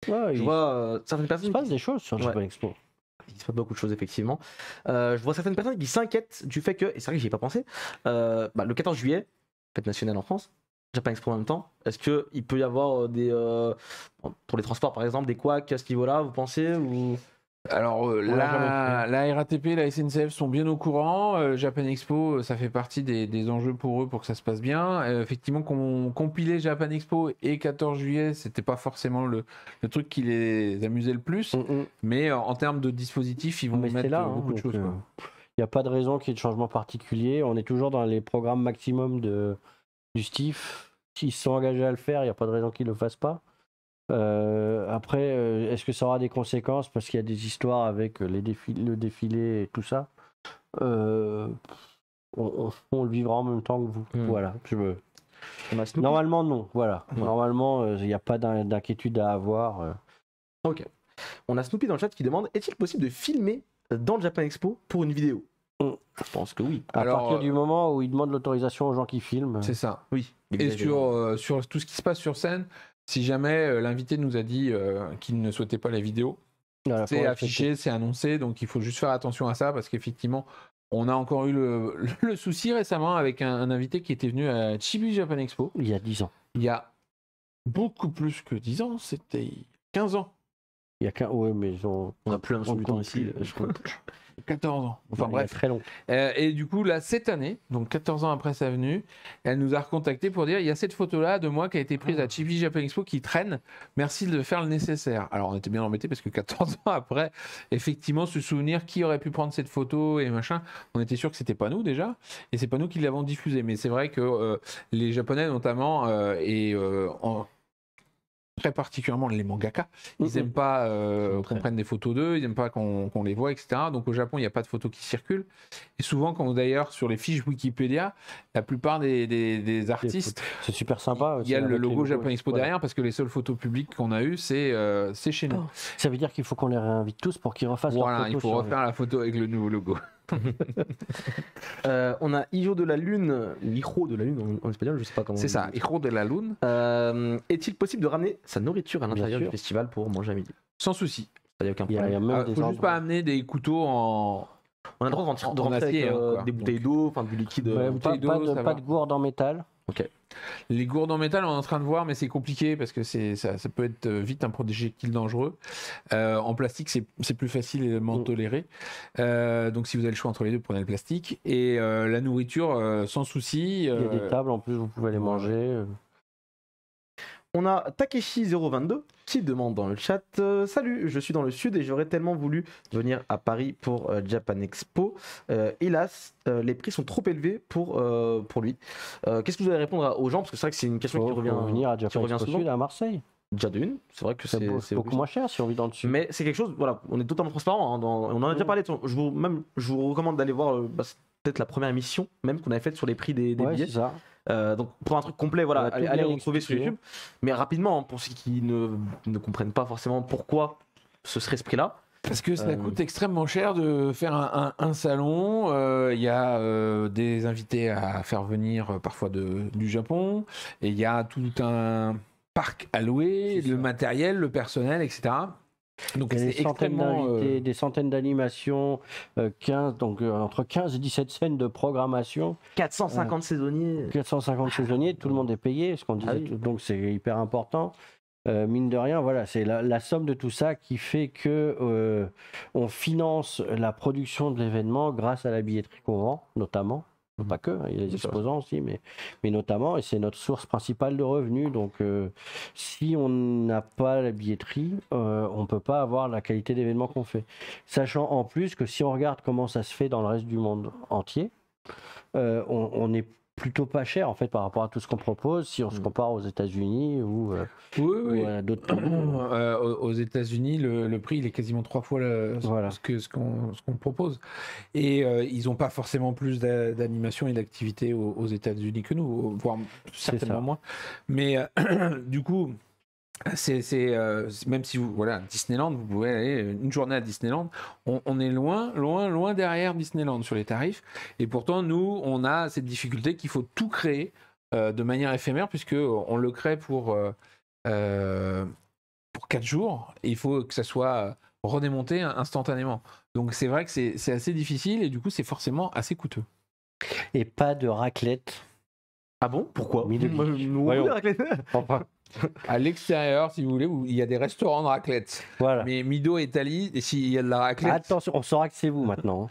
Ouais, je vois certaines il personnes. se passe des choses sur Japan Expo. Il se passe beaucoup de choses, effectivement. Je vois certaines personnes qui s'inquiètent du fait que, et c'est vrai que j'y ai pas pensé, le 14 juillet, fête nationale en France, Japan Expo en même temps, est-ce qu'il peut y avoir pour les transports par exemple, des couacs à ce niveau-là, vous pensez ou... Alors la RATP, la SNCF sont bien au courant. Japan Expo, ça fait partie des enjeux pour eux pour que ça se passe bien. Effectivement, qu'on compilait Japan Expo et 14 juillet, c'était pas forcément le truc qui les amusait le plus. Mais en termes de dispositifs, ils vont mettre beaucoup de choses. Il n'y a pas de raison qu'il y ait de changement particulier. On est toujours dans les programmes maximum du STIF. S'ils se sont engagés à le faire, il n'y a pas de raison qu'ils ne le fassent pas. Après, est-ce que ça aura des conséquences parce qu'il y a des histoires avec le défilé et tout ça, on le vivra en même temps que vous. Voilà. Normalement, non. Voilà. Normalement, il n'y a pas d'inquiétude à avoir. Ok. On a Snoopy dans le chat qui demande est-il possible de filmer dans le Japan Expo pour une vidéo? Je pense que oui. À partir du moment où il demande l'autorisation aux gens qui filment. C'est ça. Oui. Et sur tout ce qui se passe sur scène, si jamais l'invité nous a dit qu'il ne souhaitait pas la vidéo, c'est affiché, c'est annoncé, donc il faut juste faire attention à ça parce qu'effectivement, on a encore eu le souci récemment avec un invité qui était venu à Chibi Japan Expo. Il y a 10 ans. Il y a beaucoup plus que 10 ans, c'était 15 ans. Il y a qu'un. Oui, mais on a plus un temps ici. 14 ans. Enfin bref. Très long. Et du coup, là, cette année, donc 14 ans après sa venue, elle nous a recontacté pour dire il y a cette photo-là de moi qui a été prise à Chibi Japan Expo qui traîne. Merci de faire le nécessaire. Alors, on était bien embêtés parce que 14 ans après, effectivement, se souvenir qui aurait pu prendre cette photo et machin, on était sûr que c'était pas nous déjà. Et c'est pas nous qui l'avons diffusée. Mais c'est vrai que les Japonais, notamment, très particulièrement les mangaka. Ils n'aiment pas qu'on prenne des photos d'eux, ils n'aiment pas qu'on les voit, etc. Donc au Japon, il n'y a pas de photos qui circulent. Et souvent, quand d'ailleurs sur les fiches Wikipédia, la plupart des artistes, c'est super sympa. Il y a le logo Japan Expo derrière parce que les seules photos publiques qu'on a eues, c'est chez nous. Ça veut dire qu'il faut qu'on les réinvite tous pour qu'ils refassent leur photo. Il faut refaire la photo avec le nouveau logo. On a Hijo de la Lune, Hijo de la Lune en espagnol, je sais pas comment. C'est ça, Hijo de la Lune. Est-il possible de ramener sa nourriture à l'intérieur du festival pour manger à midi? Sans souci. Il n'y a aucun problème. Il faut juste pas amener des couteaux en. On a le droit de rentrer acier, avec des bouteilles d'eau, enfin du liquide. Pas de gourde en métal. Ok. Les gourdes en métal, on est en train de voir, mais c'est compliqué parce que ça peut être vite un projectile dangereux. En plastique, c'est plus facile également de tolérer. Donc, si vous avez le choix entre les deux, prenez le plastique. Et la nourriture, sans souci. Il y a des tables en plus, vous pouvez les manger. On a Takeshi022 qui demande dans le chat Salut, je suis dans le sud et j'aurais tellement voulu venir à Paris pour Japan Expo. Hélas, les prix sont trop élevés pour lui. Qu'est-ce que vous allez répondre aux gens? Parce que c'est vrai que c'est une question qui revient, venir à Japan Expo souvent. Sud à Marseille. Déjà d'une, c'est vrai que c'est beaucoup moins cher si on vit dans le sud. Mais c'est quelque chose, voilà, on est totalement transparent. Hein, on en a déjà parlé. Je vous recommande d'aller voir peut-être la première émission même qu'on avait faite sur les prix des billets. C'est ça. Donc pour un truc complet, voilà, allez le retrouver sur YouTube. Mais rapidement, pour ceux qui ne comprennent pas forcément pourquoi ce serait ce prix-là. Parce que ça coûte extrêmement cher de faire un salon. Il y a des invités à faire venir parfois du Japon. Et il y a tout un parc à louer, le matériel, le personnel, etc. Donc il y a des centaines d'animations, entre 15 et 17 scènes de programmation. 450 saisonniers. 450 saisonniers, tout le monde est payé, ce qu'on disait. Donc c'est hyper important. Mine de rien, voilà, c'est la somme de tout ça qui fait que on finance la production de l'événement grâce à la billetterie qu'on vend, notamment. Pas que, il y a les exposants aussi, mais notamment, et c'est notre source principale de revenus. Donc, si on n'a pas la billetterie, on ne peut pas avoir la qualité d'événement qu'on fait. Sachant en plus que si on regarde comment ça se fait dans le reste du monde entier, on est plutôt pas cher en fait par rapport à tout ce qu'on propose si on se compare aux États-Unis ou à d'autres pays. Aux États-Unis, le prix il est quasiment 3 fois ce qu'on propose. Et ils n'ont pas forcément plus d'animation et d'activité aux États-Unis que nous, voire certainement moins. Mais du coup, même si Disneyland, vous pouvez aller une journée à Disneyland, on est loin derrière Disneyland sur les tarifs, et pourtant nous on a cette difficulté qu'il faut tout créer de manière éphémère, puisque on le crée pour 4 jours et il faut que ça soit redémonté instantanément. Donc c'est vrai que c'est assez difficile et du coup c'est forcément assez coûteux. Et pas de raclette. Ah bon? Pourquoi? À l'extérieur, si vous voulez, il y a des restaurants de raclette. Voilà. Mais Mido et Tali, et s'il y a de la raclette. Attention, on saura que c'est vous maintenant.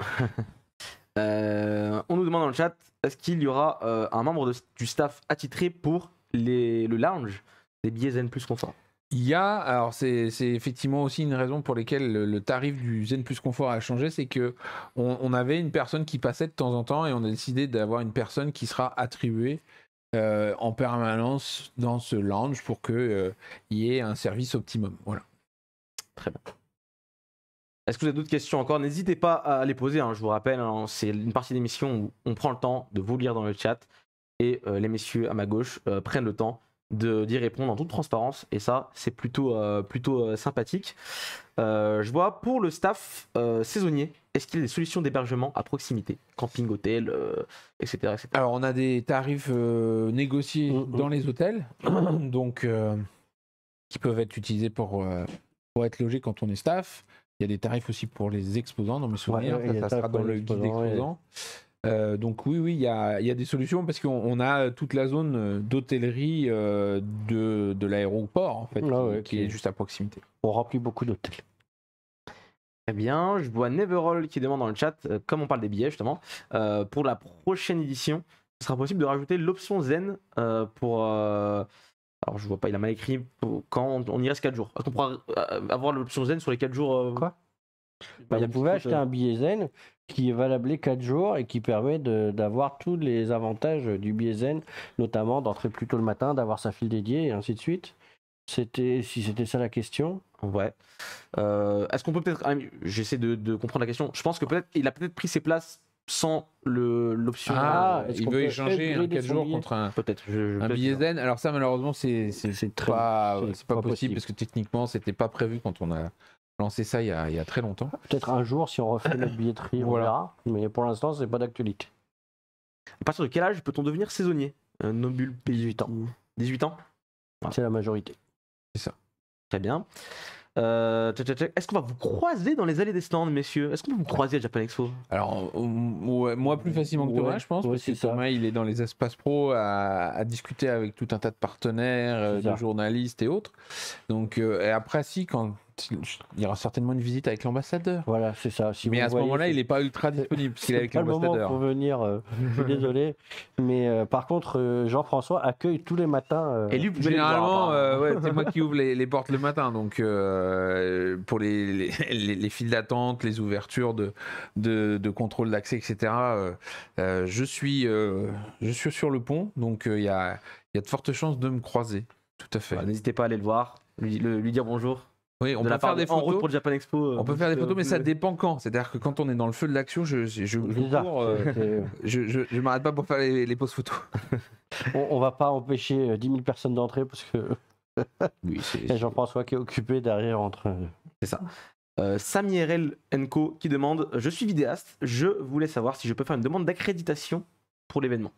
On nous demande dans le chat est-ce qu'il y aura un membre du staff attitré pour le lounge des billets Zen Plus Confort? Alors c'est effectivement aussi une raison pour laquelle le tarif du Zen Plus Confort a changé, c'est que on avait une personne qui passait de temps en temps et on a décidé d'avoir une personne qui sera attribuée en permanence dans ce lounge pour qu'il y ait un service optimum. Voilà. Très bien. Est-ce que vous avez d'autres questions encore? N'hésitez pas à les poser, hein. Je vous rappelle, hein, c'est une partie d'émission où on prend le temps de vous lire dans le chat et les messieurs à ma gauche prennent le temps d'y répondre en toute transparence, et ça c'est plutôt sympathique. Je vois pour le staff saisonnier, est-ce qu'il y a des solutions d'hébergement à proximité, camping, hôtel, etc., etc. Alors on a des tarifs négociés dans les hôtels, donc qui peuvent être utilisés pour être logés quand on est staff. Il y a des tarifs aussi pour les exposants, dans mes souvenirs, ça sera dans le guide exposant. Donc oui, il y a des solutions parce qu'on a toute la zone d'hôtellerie de l'aéroport en fait, qui est juste à proximité. On remplit beaucoup d'hôtels. Très bien, je vois Neverall qui demande dans le chat, comme on parle des billets justement, pour la prochaine édition, ce sera possible de rajouter l'option Zen pour... alors je vois pas, il a mal écrit, quand on y reste 4 jours. Est-ce qu'on pourra avoir l'option Zen sur les 4 jours Quoi vous pouvez acheter un billet Zen qui est valable les 4 jours et qui permet d'avoir tous les avantages du billet Zen, notamment d'entrer plus tôt le matin, d'avoir sa file dédiée et ainsi de suite. Si c'était ça la question. Ouais. Est-ce qu'on peut peut-être. J'essaie de comprendre la question. Je pense que peut-être il a peut-être pris ses places sans l'option. est-ce il qu'on veut peut échanger un upgrader 4 son jours billet contre un Peut-être. billet zen. Alors ça, malheureusement, c'est pas possible parce que techniquement, c'était pas prévu quand on a lancé ça il y a très longtemps. Peut-être un jour, si on refait notre billetterie, on verra. Mais pour l'instant, c'est pas d'actualité. À partir de quel âge peut-on devenir saisonnier Nobule 18 ans. 18 ans. C'est la majorité. C'est ça. Très bien. Est-ce qu'on va vous croiser dans les allées des stands, messieurs? Est-ce qu'on peut vous croiser à Japan Expo? Alors, moi plus facilement que Thomas, je pense, parce que Thomas, il est dans les espaces pro à discuter avec tout un tas de partenaires, de journalistes et autres. Donc, et après, il y aura certainement une visite avec l'ambassadeur. Voilà, c'est ça. Mais à ce moment-là, il n'est pas ultra disponible parce qu'il est avec l'ambassadeur. C'est pas le moment pour venir, je suis désolé. Mais par contre, Jean-François accueille tous les matins. Et lui, généralement, c'est moi qui ouvre les portes le matin. Donc, pour les files d'attente, les ouvertures de contrôle d'accès, etc., je suis sur le pont. Donc, il y a de fortes chances de me croiser. Tout à fait. N'hésitez pas à aller le voir, lui dire bonjour. Oui, on peut faire des photos. En route pour le Japan Expo. On peut faire des photos, mais ça dépend quand. C'est-à-dire que quand on est dans le feu de l'action, je m'arrête pas pour faire les poses photos. On va pas empêcher 10 000 personnes d'entrer parce que oui, Jean-François qui est occupé derrière entre. C'est ça. Samirel Enko qui demande: je suis vidéaste, je voulais savoir si je peux faire une demande d'accréditation pour l'événement.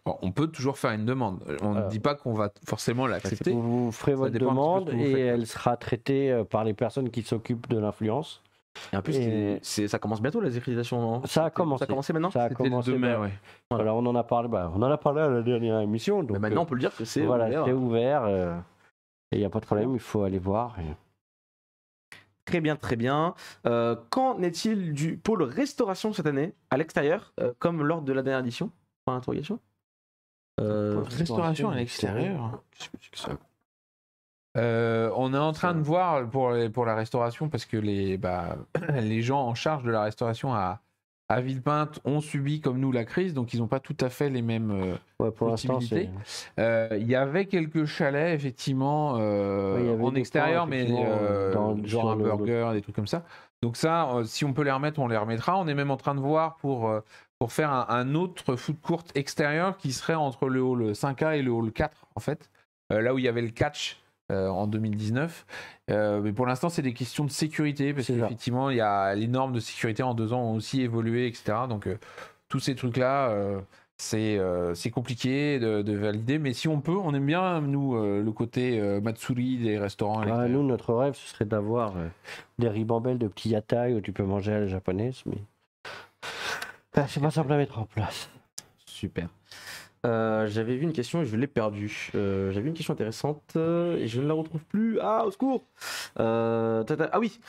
On peut toujours faire une demande. On ne dit pas qu'on va forcément l'accepter. Vous ferez votre demande et elle sera traitée par les personnes qui s'occupent de l'influence. Et en plus, ça commence bientôt les accréditations. Ça a commencé. Ça a commencé maintenant. Ça a commencé le 2 mai, Voilà, on en a parlé. On en a parlé à la dernière émission. Donc, mais maintenant, on peut le dire que c'est ouvert. C'est ouvert. Et il n'y a pas de problème. Il faut aller voir. Très bien, très bien. Qu'en est-il du pôle restauration cette année à l'extérieur, comme lors de la dernière édition? Point d'interrogation. Restauration à l'extérieur. On est en train de voir pour la restauration parce que les gens en charge de la restauration à Villepinte ont subi comme nous la crise, donc ils n'ont pas tout à fait les mêmes possibilités. Il y avait quelques chalets effectivement en extérieur, mais genre un burger, des trucs comme ça. Donc ça, si on peut les remettre, on les remettra. On est même en train de voir pour faire un autre food court extérieur qui serait entre le hall 5A et le hall 4 en fait, là où il y avait le catch en 2019. Mais pour l'instant, c'est des questions de sécurité parce qu'effectivement, il y a les normes de sécurité en 2 ans ont aussi évolué, etc. Donc tous ces trucs-là, c'est compliqué de valider. Mais si on peut, on aime bien nous le côté Matsuri des restaurants. Nous, notre rêve, ce serait d'avoir des ribambelles de petits yatai où tu peux manger à la japonaise, mais c'est pas simple à mettre en place. Super. J'avais vu une question et je l'ai perdue. J'avais vu une question intéressante et je ne la retrouve plus. Ah, au secours. Ah oui,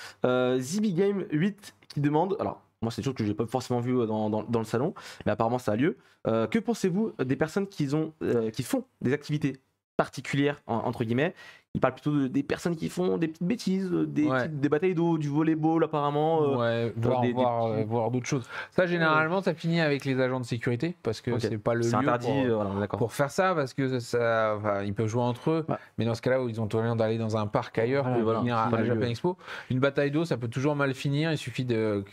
Zibi Game 8 qui demande. Alors, moi, c'est des choses que je n'ai pas forcément vu dans le salon, mais apparemment, ça a lieu. Que pensez-vous des personnes qui font des activités particulières, entre guillemets? Il parle plutôt des personnes qui font des petites bêtises, des batailles d'eau, du volleyball apparemment. Voir d'autres choses. Ça, généralement, ça finit avec les agents de sécurité parce que c'est pas le lieu interdit, pour faire ça, parce que ils peuvent jouer entre eux. Ouais. Mais dans ce cas-là, où ils ont moyen d'aller dans un parc ailleurs pour venir à la Japan Expo. Une bataille d'eau, ça peut toujours mal finir. Il suffit de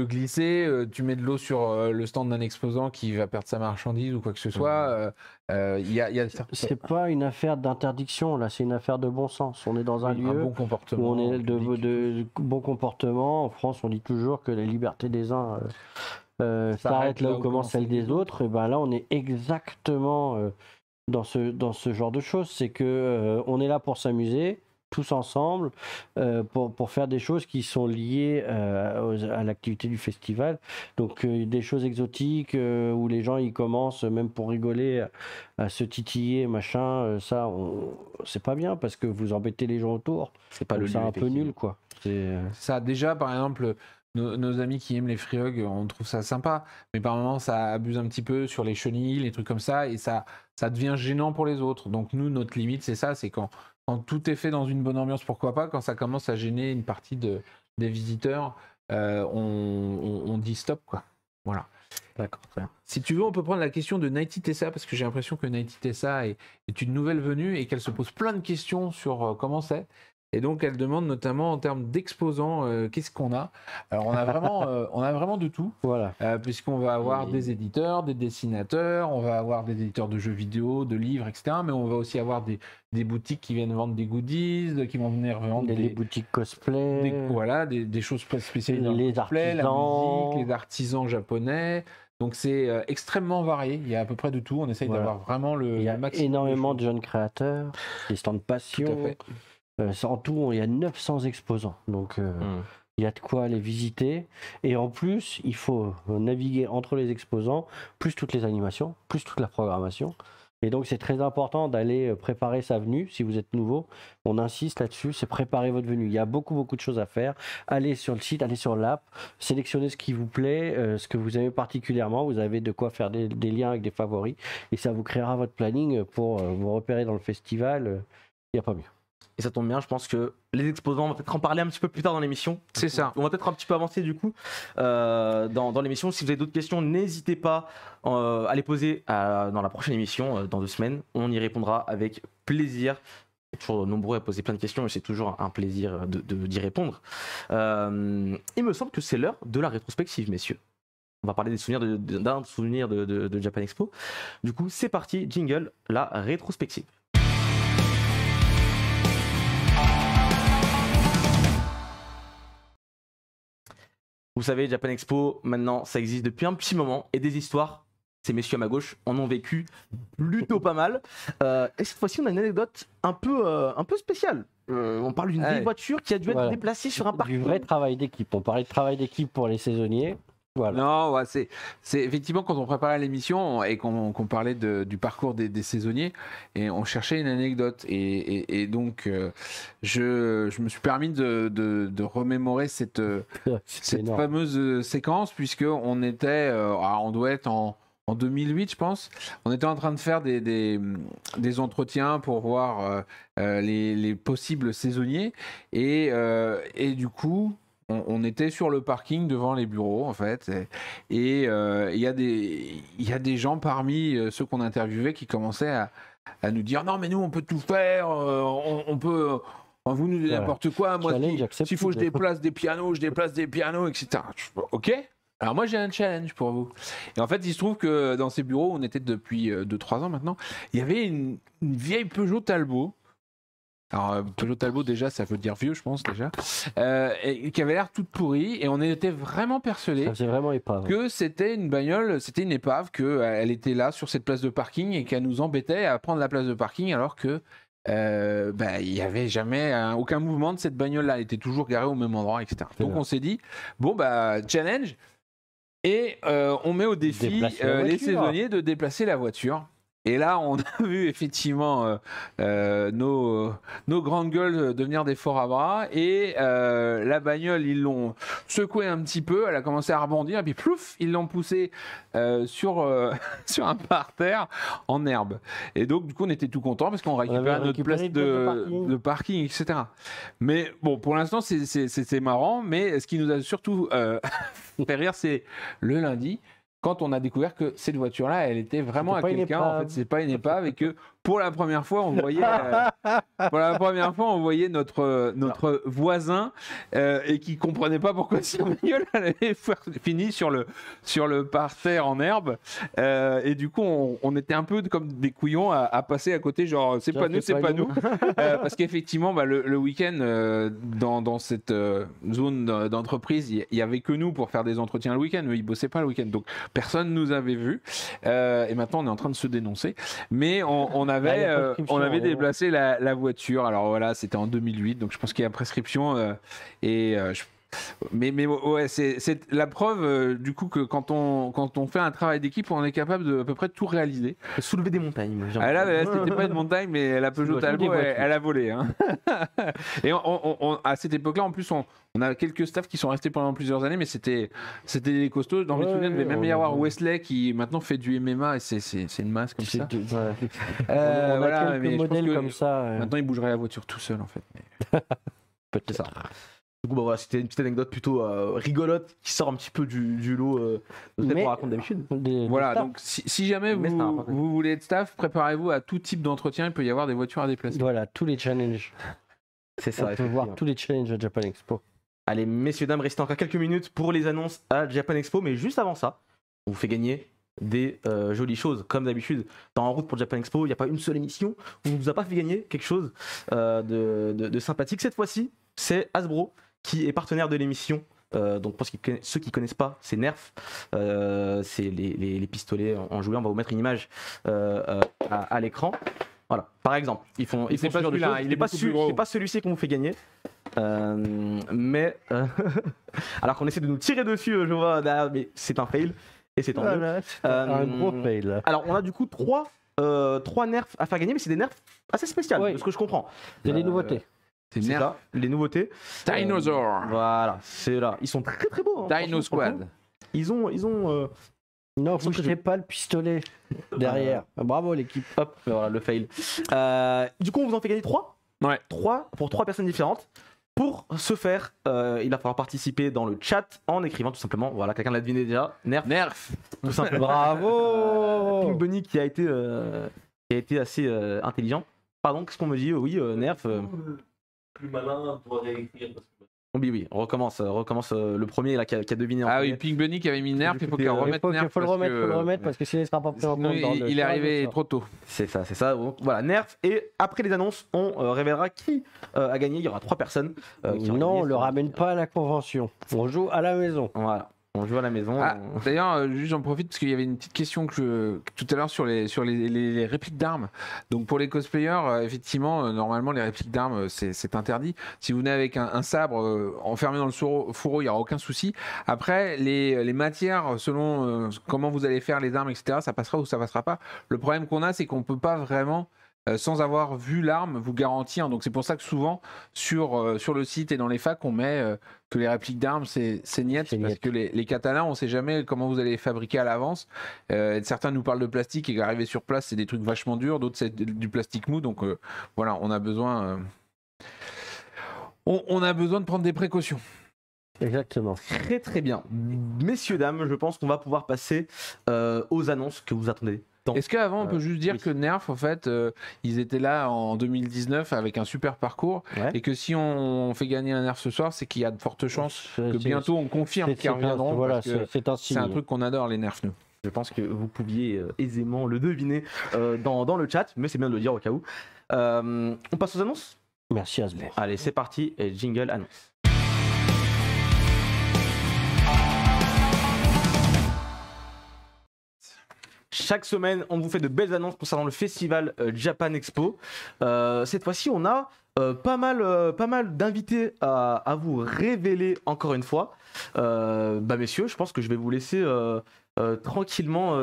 glisser. Tu mets de l'eau sur le stand d'un exposant qui va perdre sa marchandise ou quoi que ce soit. C'est pas une affaire d'interdiction. Là, c'est une affaire de bon sens. On est dans un lieu bon comportement, où on est de bon comportement. En France, on dit toujours que la liberté des uns s'arrête là où commence celle des autres. Et ben là, on est exactement dans ce genre de choses. C'est que on est là pour s'amuser tous ensemble pour faire des choses qui sont liées à l'activité du festival. Donc des choses exotiques où les gens ils commencent même pour rigoler à se titiller machin, ça c'est pas bien parce que vous embêtez les gens autour. C'est pas un peu nul quoi. Ça déjà par exemple nos amis qui aiment les free hugs, on trouve ça sympa, mais par moments ça abuse un petit peu sur les chenilles, les trucs comme ça, et ça devient gênant pour les autres. Donc nous, notre limite, c'est ça, c'est quand tout est fait dans une bonne ambiance, pourquoi pas, quand ça commence à gêner une partie des visiteurs, on dit stop, quoi. Voilà. D'accord, très bien. Si tu veux, on peut prendre la question de Nighty Tessa, parce que j'ai l'impression que Nighty Tessa est une nouvelle venue et qu'elle se pose plein de questions sur comment c'est. Et donc, elle demande notamment en termes d'exposants, qu'est-ce qu'on a. Alors, on a vraiment de tout, Voilà. puisqu'on va avoir des éditeurs, des dessinateurs, on va avoir des éditeurs de jeux vidéo, de livres, etc. Mais on va aussi avoir des boutiques qui viennent vendre des goodies, qui vont venir vendre Les boutiques cosplay, des choses spécialisées dans les le cosplay, la artisans. musique, les artisans japonais. Donc c'est extrêmement varié, il y a à peu près de tout, on essaye d'avoir vraiment le Il y a maximum énormément de de jeunes créateurs, des stands de Tout à passion. fait. En tout, il y a 900 exposants. Donc, il y a de quoi les visiter. Et en plus, il faut naviguer entre les exposants, plus toutes les animations, plus toute la programmation. Et donc, c'est très important d'aller préparer sa venue. Si vous êtes nouveau, on insiste là-dessus, c'est préparer votre venue. Il y a beaucoup de choses à faire. Allez sur le site, allez sur l'app, sélectionnez ce qui vous plaît, ce que vous aimez particulièrement. Vous avez de quoi faire des liens avec des favoris. Et ça vous créera votre planning pour vous repérer dans le festival. Il n'y a pas mieux. Et ça tombe bien, je pense que les exposants, on va peut-être en parler un petit peu plus tard dans l'émission. C'est ça. On va peut-être un petit peu avancer du coup dans l'émission. Si vous avez d'autres questions, n'hésitez pas à les poser dans la prochaine émission, dans 2 semaines. On y répondra avec plaisir. On est toujours nombreux à poser plein de questions et c'est toujours un plaisir d'y répondre. Il me semble que c'est l'heure de la rétrospective, messieurs. On va parler des souvenirs d'un souvenir de Japan Expo. Du coup, c'est parti, jingle, la rétrospective. Vous savez, Japan Expo, maintenant, ça existe depuis un petit moment et des histoires, ces messieurs à ma gauche en ont vécu plutôt pas mal. Et cette fois-ci, on a une anecdote un peu spéciale. On parle d'une vieille voiture qui a dû être déplacée sur un parking. Du vrai travail d'équipe. On parlait de travail d'équipe pour les saisonniers. Voilà. Non, ouais, c'est effectivement quand on préparait l'émission et qu'on parlait du parcours des saisonniers et on cherchait une anecdote et donc je me suis permis de remémorer cette fameuse séquence puisque on était, on doit être en 2008 je pense, on était en train de faire des entretiens pour voir les possibles saisonniers et du coup on était sur le parking devant les bureaux en fait et il y a des gens parmi ceux qu'on interviewait qui commençaient à nous dire non mais nous on peut tout faire, on peut vous nous dites n'importe quoi, moi s'il faut que je déplace des pianos, etc. Ok, alors moi j'ai un challenge pour vous. Et en fait il se trouve que dans ces bureaux on était depuis 2-3 ans maintenant, il y avait une vieille Peugeot Talbot. Alors, Peugeot Talbot, déjà, ça veut dire vieux, je pense, déjà. Et qui avait l'air toute pourrie. Et on était vraiment persuadés que c'était une bagnole, c'était une épave, qu'elle était là, sur cette place de parking, et qu'elle nous embêtait à prendre la place de parking, alors que il n'y avait jamais aucun mouvement de cette bagnole-là. Elle était toujours garée au même endroit, etc. Donc, on s'est dit, bon, challenge. Et on met au défi les saisonniers de déplacer la voiture. Et là, on a vu effectivement nos grandes gueules devenir des forts à bras. Et la bagnole, ils l'ont secouée un petit peu. Elle a commencé à rebondir. Et puis, plouf, ils l'ont poussée sur un parterre en herbe. Et donc, du coup, on était tout contents parce qu'on récupérait notre place de parking, etc. Mais bon, pour l'instant, c'est marrant. Mais ce qui nous a surtout fait rire, c'est le lundi. Quand on a découvert que cette voiture-là, elle était vraiment à quelqu'un, en fait, c'est pas une épave, et que pour la première fois, on voyait, notre voisin et qui comprenait pas pourquoi sa bagnole avait fini sur le parterre en herbe, et du coup, on était un peu comme des couillons à passer à côté, genre c'est pas nous, parce qu'effectivement, le week-end dans cette zone d'entreprise, il y avait que nous pour faire des entretiens le week-end, mais ils bossaient pas le week-end, donc personne nous avait vu, et maintenant on est en train de se dénoncer, mais on avait déplacé la voiture. Alors voilà, c'était en 2008, donc je pense qu'il y a prescription, mais ouais, c'est la preuve du coup que quand on fait un travail d'équipe, on est capable de à peu près tout réaliser. Soulever des montagnes. C'était pas une montagne, mais la Peugeot Talbot, elle a volé. Hein. Et à cette époque-là, en plus, on a quelques staffs qui sont restés pendant plusieurs années, mais c'était des costauds. Dans mes souvenirs, il devait même y avoir Wesley qui maintenant fait du MMA et c'est une masse comme ça. On a quelques modèles comme ça. Maintenant, il bougerait la voiture tout seul en fait. Mais... Peut-être ça. Du coup, bah, voilà, c'était une petite anecdote plutôt rigolote qui sort un petit peu du lot de ce qu'on raconte d'habitude. Voilà, donc si jamais Mais vous voulez être staff, préparez-vous à tout type d'entretien. Il peut y avoir des voitures à déplacer. Voilà, tous les challenges. C'est ça. On peut voir tous les challenges à Japan Expo. Allez, messieurs, dames, restez encore quelques minutes pour les annonces à Japan Expo. Mais juste avant ça, on vous fait gagner des jolies choses. Comme d'habitude, dans En route pour Japan Expo, il n'y a pas une seule émission où on ne vous a pas fait gagner quelque chose de sympathique. Cette fois-ci, c'est Hasbro qui est partenaire de l'émission. Donc pour ceux qui connaissent pas, c'est Nerf, c'est les pistolets en jouet. On va vous mettre une image à l'écran. Voilà, par exemple, ils font c'est pas ce genre de celui-là, choses. il est beaucoup plus gros. C'est pas celui-ci qu'on vous fait gagner. Mais alors qu'on essaie de nous tirer dessus, je vois derrière, mais c'est un fail et c'est tant mieux. Voilà, c'est un gros fail. Alors on a du coup trois nerfs à faire gagner, mais c'est des nerfs assez spéciaux, Oui. de ce que je comprends. C'est des nouveautés. C'est C'est Nerf. ça, les nouveautés. Dinosaur. Voilà, c'est là. Ils sont très très beaux. Hein, Dino Squad. Ils ont Non, vous ne touchez pas le pistolet derrière. Bravo l'équipe. hop, voilà le fail. Du coup, on vous en fait gagner 3. Ouais. 3 pour 3 personnes différentes. Pour ce faire, il va falloir participer dans le chat en écrivant tout simplement. Voilà, quelqu'un l'a deviné déjà. Nerf. Tout simplement. Bravo. Pink Bunny qui a été assez intelligent. Pardon, qu'est-ce qu'on me dit? Oui, Nerf. Plus malin pour réécrire. Oui, on recommence le premier là, qui a deviné. En Ah premier. oui, Pink Bunny qui avait mis Nerf, il faut qu'il remette Nerf. Faut le remettre parce que sinon il ne sera pas pris en sinon, compte. Dans le il est arrivé trop tôt. C'est ça. Donc, voilà, Nerf. Et après les annonces, on révélera qui a gagné. Il y aura 3 personnes. Qui ont Non, gagné. on le ramène pas à la convention. On joue à la maison. Voilà, on joue à la maison. Ah, d'ailleurs, juste j'en profite parce qu'il y avait une petite question tout à l'heure sur les répliques d'armes. Donc pour les cosplayers, effectivement, normalement les répliques d'armes c'est interdit. Si vous venez avec un sabre enfermé dans le fourreau, il n'y aura aucun souci. Après, les matières, selon comment vous allez faire les armes, etc., ça passera ou ça passera pas. Le problème qu'on a, c'est qu'on peut pas vraiment sans avoir vu l'arme, vous garantir. Donc c'est pour ça que souvent sur le site et dans les facs, on met que les répliques d'armes c'est niet, C'est parce niet. que les katanas, on sait jamais comment vous allez les fabriquer à l'avance. Certains nous parlent de plastique et arriver sur place, c'est des trucs vachement durs, d'autres c'est du plastique mou. Donc voilà, on a besoin on a besoin de prendre des précautions. Exactement. Très très bien. Messieurs, dames, je pense qu'on va pouvoir passer aux annonces que vous attendez. Est-ce qu'avant, on peut juste dire oui. que Nerf, en fait, ils étaient là en 2019 avec un super parcours, Ouais. et que si on fait gagner un Nerf ce soir, c'est qu'il y a de fortes chances que bientôt on confirme qu'ils reviendront. Voilà, parce que c'est un c'est un signe. truc qu'on adore, les Nerfs, nous. Je pense que vous pouviez aisément le deviner dans le chat, mais c'est bien de le dire au cas où. On passe aux annonces? Merci Hasbro. Allez, c'est parti, et jingle annonce. Chaque semaine, on vous fait de belles annonces concernant le festival Japan Expo. Cette fois-ci, on a pas mal d'invités à vous révéler encore une fois. Messieurs, je pense que je vais vous laisser tranquillement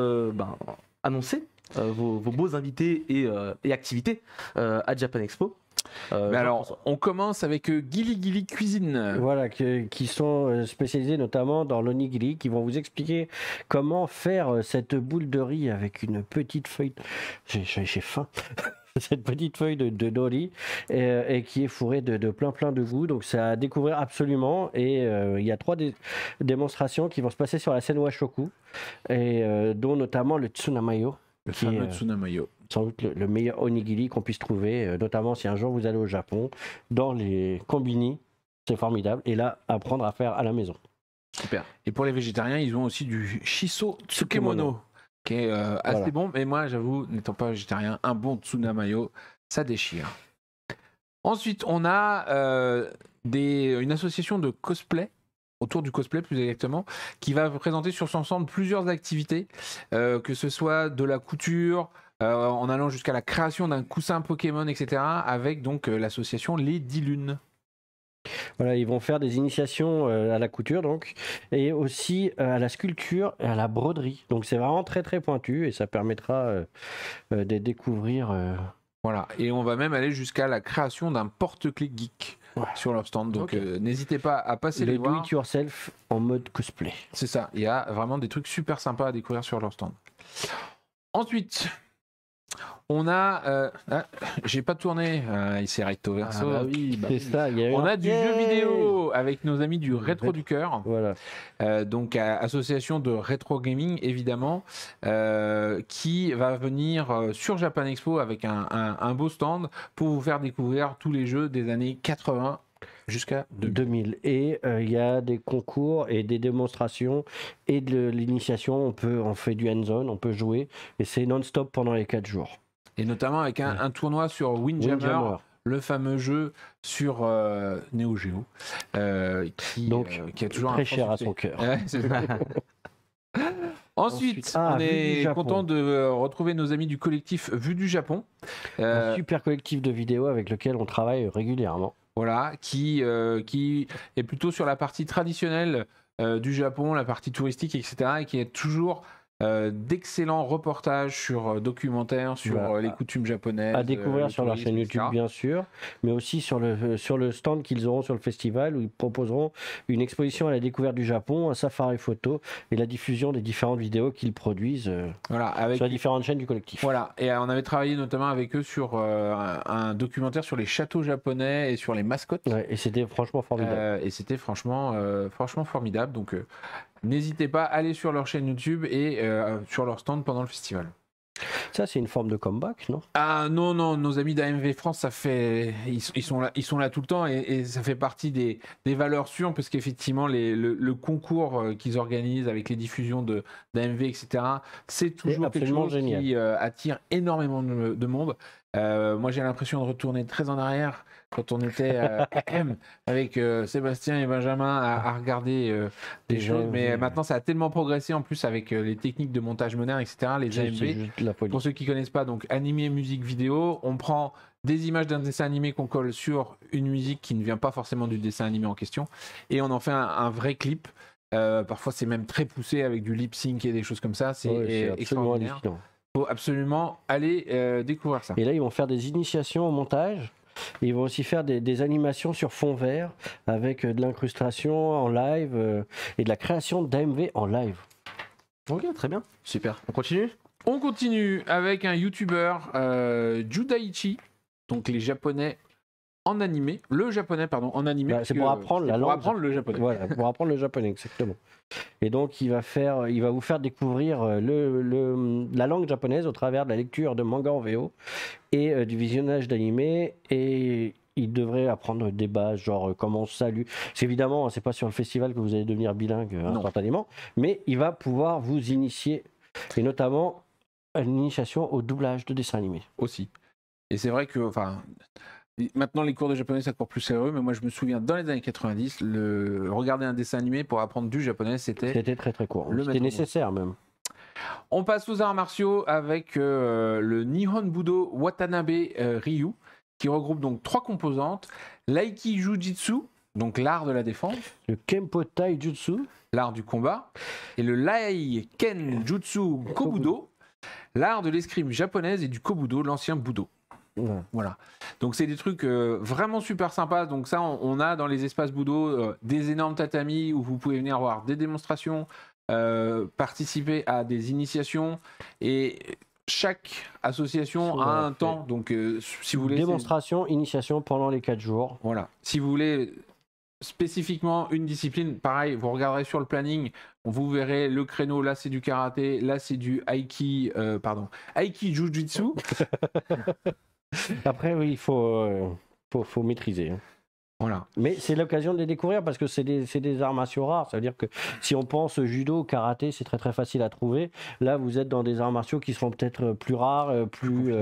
annoncer vos beaux invités et activités à Japan Expo. Alors, on commence avec Gili Gili Cuisine. Voilà, qui sont spécialisés notamment dans l'onigiri, qui vont vous expliquer comment faire cette boule de riz avec une petite feuille. J'ai faim. Cette petite feuille de nori et qui est fourrée de plein de goûts. Donc c'est à découvrir absolument. Et il y a 3 démonstrations qui vont se passer sur la scène Washoku, et dont notamment le Tsunamayo. Le qui fameux est, Tsunamayo. sans doute le meilleur onigiri qu'on puisse trouver, notamment si un jour vous allez au Japon, dans les combini, c'est formidable, et là, apprendre à faire à la maison. Super. Et pour les végétariens, ils ont aussi du Shiso Tsukemono, qui est assez Voilà. bon, mais moi, j'avoue, n'étant pas végétarien, un bon Tsunamayo, ça déchire. Ensuite, on a une association de cosplay, autour du cosplay plus exactement, qui va présenter sur son stand plusieurs activités, que ce soit de la couture, en allant jusqu'à la création d'un coussin Pokémon, etc., avec donc l'association Les 10 Lunes. Voilà, ils vont faire des initiations à la couture, donc, et aussi à la sculpture et à la broderie. Donc c'est vraiment très très pointu, et ça permettra de découvrir... Voilà, et on va même aller jusqu'à la création d'un porte-clés geek. Ouais. Sur leur stand, donc Ok. n'hésitez pas à passer le les voir. do-it-yourself en mode cosplay. C'est ça, il y a vraiment des trucs super sympas à découvrir sur leur stand. Ensuite, on a... j'ai pas tourné, il s'est recto verso. C'est ça, il y a eu On un a du jeu piège. vidéo. avec nos amis du Rétro du Cœur. Voilà. Donc association de rétro gaming évidemment, qui va venir sur Japan Expo avec un beau stand pour vous faire découvrir tous les jeux des années 80 jusqu'à 2000. Et il y a des concours et des démonstrations et de l'initiation. On fait du hands-on, on peut jouer et c'est non-stop pendant les 4 jours. Et notamment avec un tournoi sur Windjammer. Le fameux jeu sur Neo Geo, qui a toujours très un cher à succès. son cœur. Ouais, c'est ça. Ensuite, on est content de retrouver nos amis du collectif Vue du Japon. Un super collectif de vidéos avec lequel on travaille régulièrement. Voilà, qui est plutôt sur la partie traditionnelle du Japon, la partie touristique, etc. Et qui est toujours d'excellents reportages sur documentaires, sur les coutumes japonaises. À découvrir sur leur chaîne YouTube, bien sûr, mais aussi sur le stand qu'ils auront sur le festival où ils proposeront une exposition à la découverte du Japon, un safari photo et la diffusion des différentes vidéos qu'ils produisent sur les différentes chaînes du collectif. Voilà, et on avait travaillé notamment avec eux sur un documentaire sur les châteaux japonais et sur les mascottes. Ouais, et c'était franchement formidable. Et c'était franchement formidable. Donc, n'hésitez pas à aller sur leur chaîne YouTube et sur leur stand pendant le festival. Ça, c'est une forme de comeback, non? Ah non, nos amis d'AMV France, ils sont là tout le temps et ça fait partie des valeurs sûres parce qu'effectivement, le concours qu'ils organisent avec les diffusions d'AMV, etc., c'est toujours quelque chose génial. Qui attire énormément de monde. Moi, j'ai l'impression de retourner très en arrière quand on était avec Sébastien et Benjamin à regarder des choses. Mais maintenant, ça a tellement progressé en plus avec les techniques de montage moderne, etc. Les AMV, pour ceux qui ne connaissent pas, donc animé, musique, vidéo, on prend des images d'un dessin animé qu'on colle sur une musique qui ne vient pas forcément du dessin animé en question et on en fait un vrai clip. Parfois, c'est même très poussé avec du lip sync et des choses comme ça. C'est extraordinaire. Il faut absolument aller découvrir ça. Et là, ils vont faire des initiations au montage. Et ils vont aussi faire des animations sur fond vert avec de l'incrustation en live et de la création d'AMV en live. Ok, très bien. Super. On continue ? On continue avec un YouTuber, Judaichi, donc les Japonais en animé. Le japonais, pardon, en animé. C'est pour apprendre la langue. Pour apprendre le japonais. Voilà, pour apprendre le japonais, exactement. Et donc, il va vous faire découvrir la langue japonaise au travers de la lecture de manga en VO et du visionnage d'animés. Et il devrait apprendre des bases, genre comment on se salue. C'est évidemment, c'est pas sur le festival que vous allez devenir bilingue instantanément, mais il va pouvoir vous initier, et notamment une initiation au doublage de dessins animés. Aussi. Et c'est vrai que, maintenant, les cours de japonais, c'est encore plus sérieux, mais moi, je me souviens, dans les années 90, regarder un dessin animé pour apprendre du japonais, c'était très, très court. C'était nécessaire, même. On passe aux arts martiaux avec le Nihon Budo Watanabe Ryu, qui regroupe donc 3 composantes. L'aiki Jujitsu, donc l'art de la défense. Le Kempo Tai Jutsu, l'art du combat. Et le Lai Ken Jutsu Kobudo, l'art de l'escrime japonaise et du Kobudo, l'ancien Budo. Voilà. Donc c'est des trucs vraiment super sympas. Donc ça, on a dans les espaces Budo des énormes tatamis où vous pouvez venir voir des démonstrations, participer à des initiations et chaque association a un temps. Donc si vous voulez démonstration, initiation pendant les 4 jours. Voilà. Si vous voulez spécifiquement une discipline, pareil, vous regarderez sur le planning, vous verrez le créneau, là c'est du karaté, là c'est du aiki jujitsu. Après, oui, il faut maîtriser. Voilà. Mais c'est l'occasion de les découvrir parce que c'est des arts martiaux rares. Ça veut dire que si on pense judo, karaté, c'est très très facile à trouver. Là, vous êtes dans des arts martiaux qui seront peut-être plus rares, plus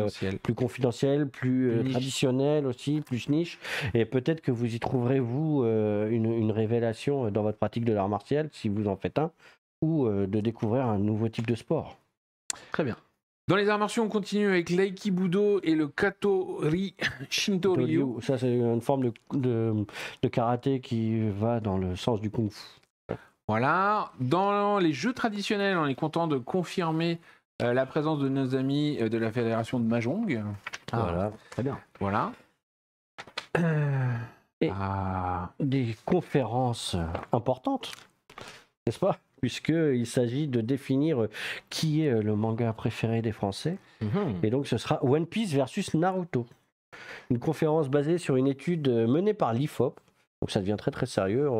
confidentiels, plus traditionnels aussi, plus niche. Et peut-être que vous y trouverez, vous, une révélation dans votre pratique de l'art martial, si vous en faites un, ou de découvrir un nouveau type de sport. Très bien. Dans les arts martiaux, on continue avec l'Aikibudo et le Katori Shinto-ryu. Ça, c'est une forme de karaté qui va dans le sens du kung-fu. Voilà. Dans les jeux traditionnels, on est content de confirmer la présence de nos amis de la fédération de Mahjong. Voilà, très bien. Voilà. Et des conférences importantes, n'est-ce pas ? Puisqu'il s'agit de définir qui est le manga préféré des Français. Et donc ce sera One Piece versus Naruto. Une conférence basée sur une étude menée par l'IFOP, Donc ça devient très très sérieux,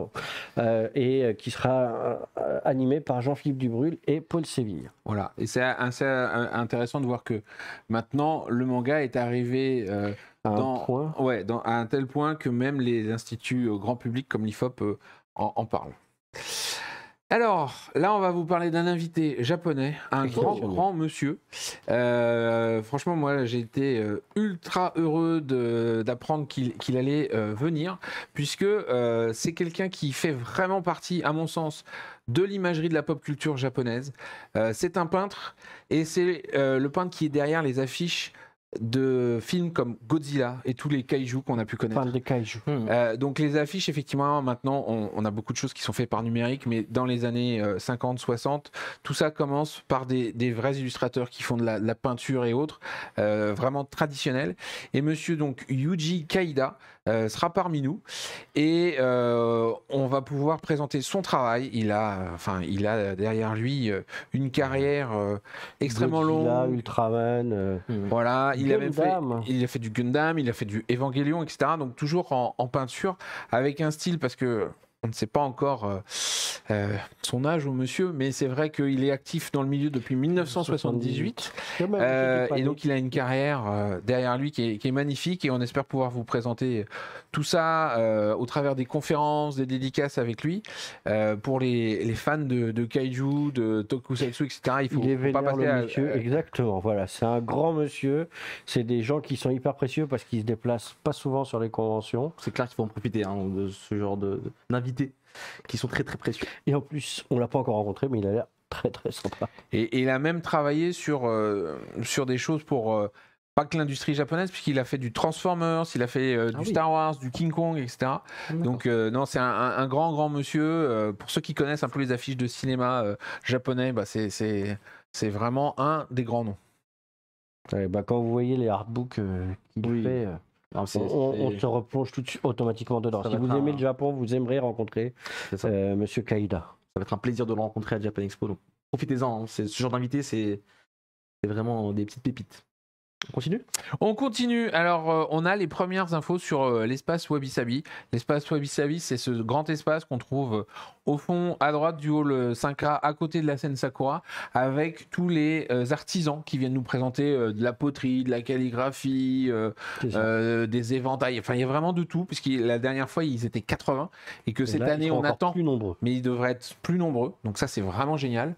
et qui sera animé par Jean-Philippe Dubrul et Paul Séville. Voilà, et c'est assez intéressant de voir que maintenant le manga est arrivé À un point. à un tel point que même les instituts grand public comme l'IFOP en parlent. Alors, là, on va vous parler d'un invité japonais, un grand monsieur. Franchement, moi, j'ai été ultra heureux d'apprendre qu'il allait venir, puisque c'est quelqu'un qui fait vraiment partie, à mon sens, de l'imagerie de la pop culture japonaise. C'est un peintre, et c'est le peintre qui est derrière les affiches de films comme Godzilla et tous les kaiju qu'on a pu connaître. Fan de kaiju. Donc les affiches, effectivement, maintenant, on a beaucoup de choses qui sont faites par numérique, mais dans les années 50, 60, tout ça commence par des vrais illustrateurs qui font de la peinture et autres, vraiment traditionnels. Et monsieur donc Yuji Kaida sera parmi nous, et on va pouvoir présenter son travail. Il a derrière lui une carrière extrêmement Godzilla, longue. Ultraman. Voilà, il a fait du Gundam, il a fait du Evangelion, etc. Donc toujours en peinture, avec un style, parce que on ne sait pas encore son âge au monsieur, mais c'est vrai qu'il est actif dans le milieu depuis 1978. Et donc il a une carrière derrière lui qui est magnifique, et on espère pouvoir vous présenter tout ça au travers des conférences, des dédicaces avec lui. Pour les fans de kaiju, de tokusatsu, etc. Il est vénère, le monsieur, exactement. Voilà, c'est un grand monsieur. C'est des gens qui sont hyper précieux parce qu'ils se déplacent pas souvent sur les conventions. C'est clair qu'il faut en profiter de ce genre d'invités qui sont très très précieux. Et en plus, on l'a pas encore rencontré, mais il a l'air très très sympa. Et il a même travaillé sur des choses pour pas que l'industrie japonaise, puisqu'il a fait du Transformers, il a fait du Star Wars, du King Kong, etc. Donc non, c'est un grand monsieur. Pour ceux qui connaissent un peu les affiches de cinéma japonais, c'est vraiment un des grands noms. Ouais, quand vous voyez les artbooks qu'il fait, on se replonge tout de suite automatiquement dedans. Si vous aimez le Japon, vous aimerez rencontrer Monsieur Kaida. Ça va être un plaisir de le rencontrer à Japan Expo. Donc profitez-en. Ce genre d'invité, c'est vraiment des petites pépites. On continue. Alors, on a les premières infos sur l'espace Wabi Sabi. L'espace Wabi Sabi, c'est ce grand espace qu'on trouve au fond, à droite du hall 5A, à côté de la scène Sakura, avec tous les artisans qui viennent nous présenter de la poterie, de la calligraphie, des éventails. Enfin, il y a vraiment de tout, puisque la dernière fois, ils étaient 80, et que cette année, on attend. Plus nombreux. Mais ils devraient être plus nombreux. Donc ça, c'est vraiment génial.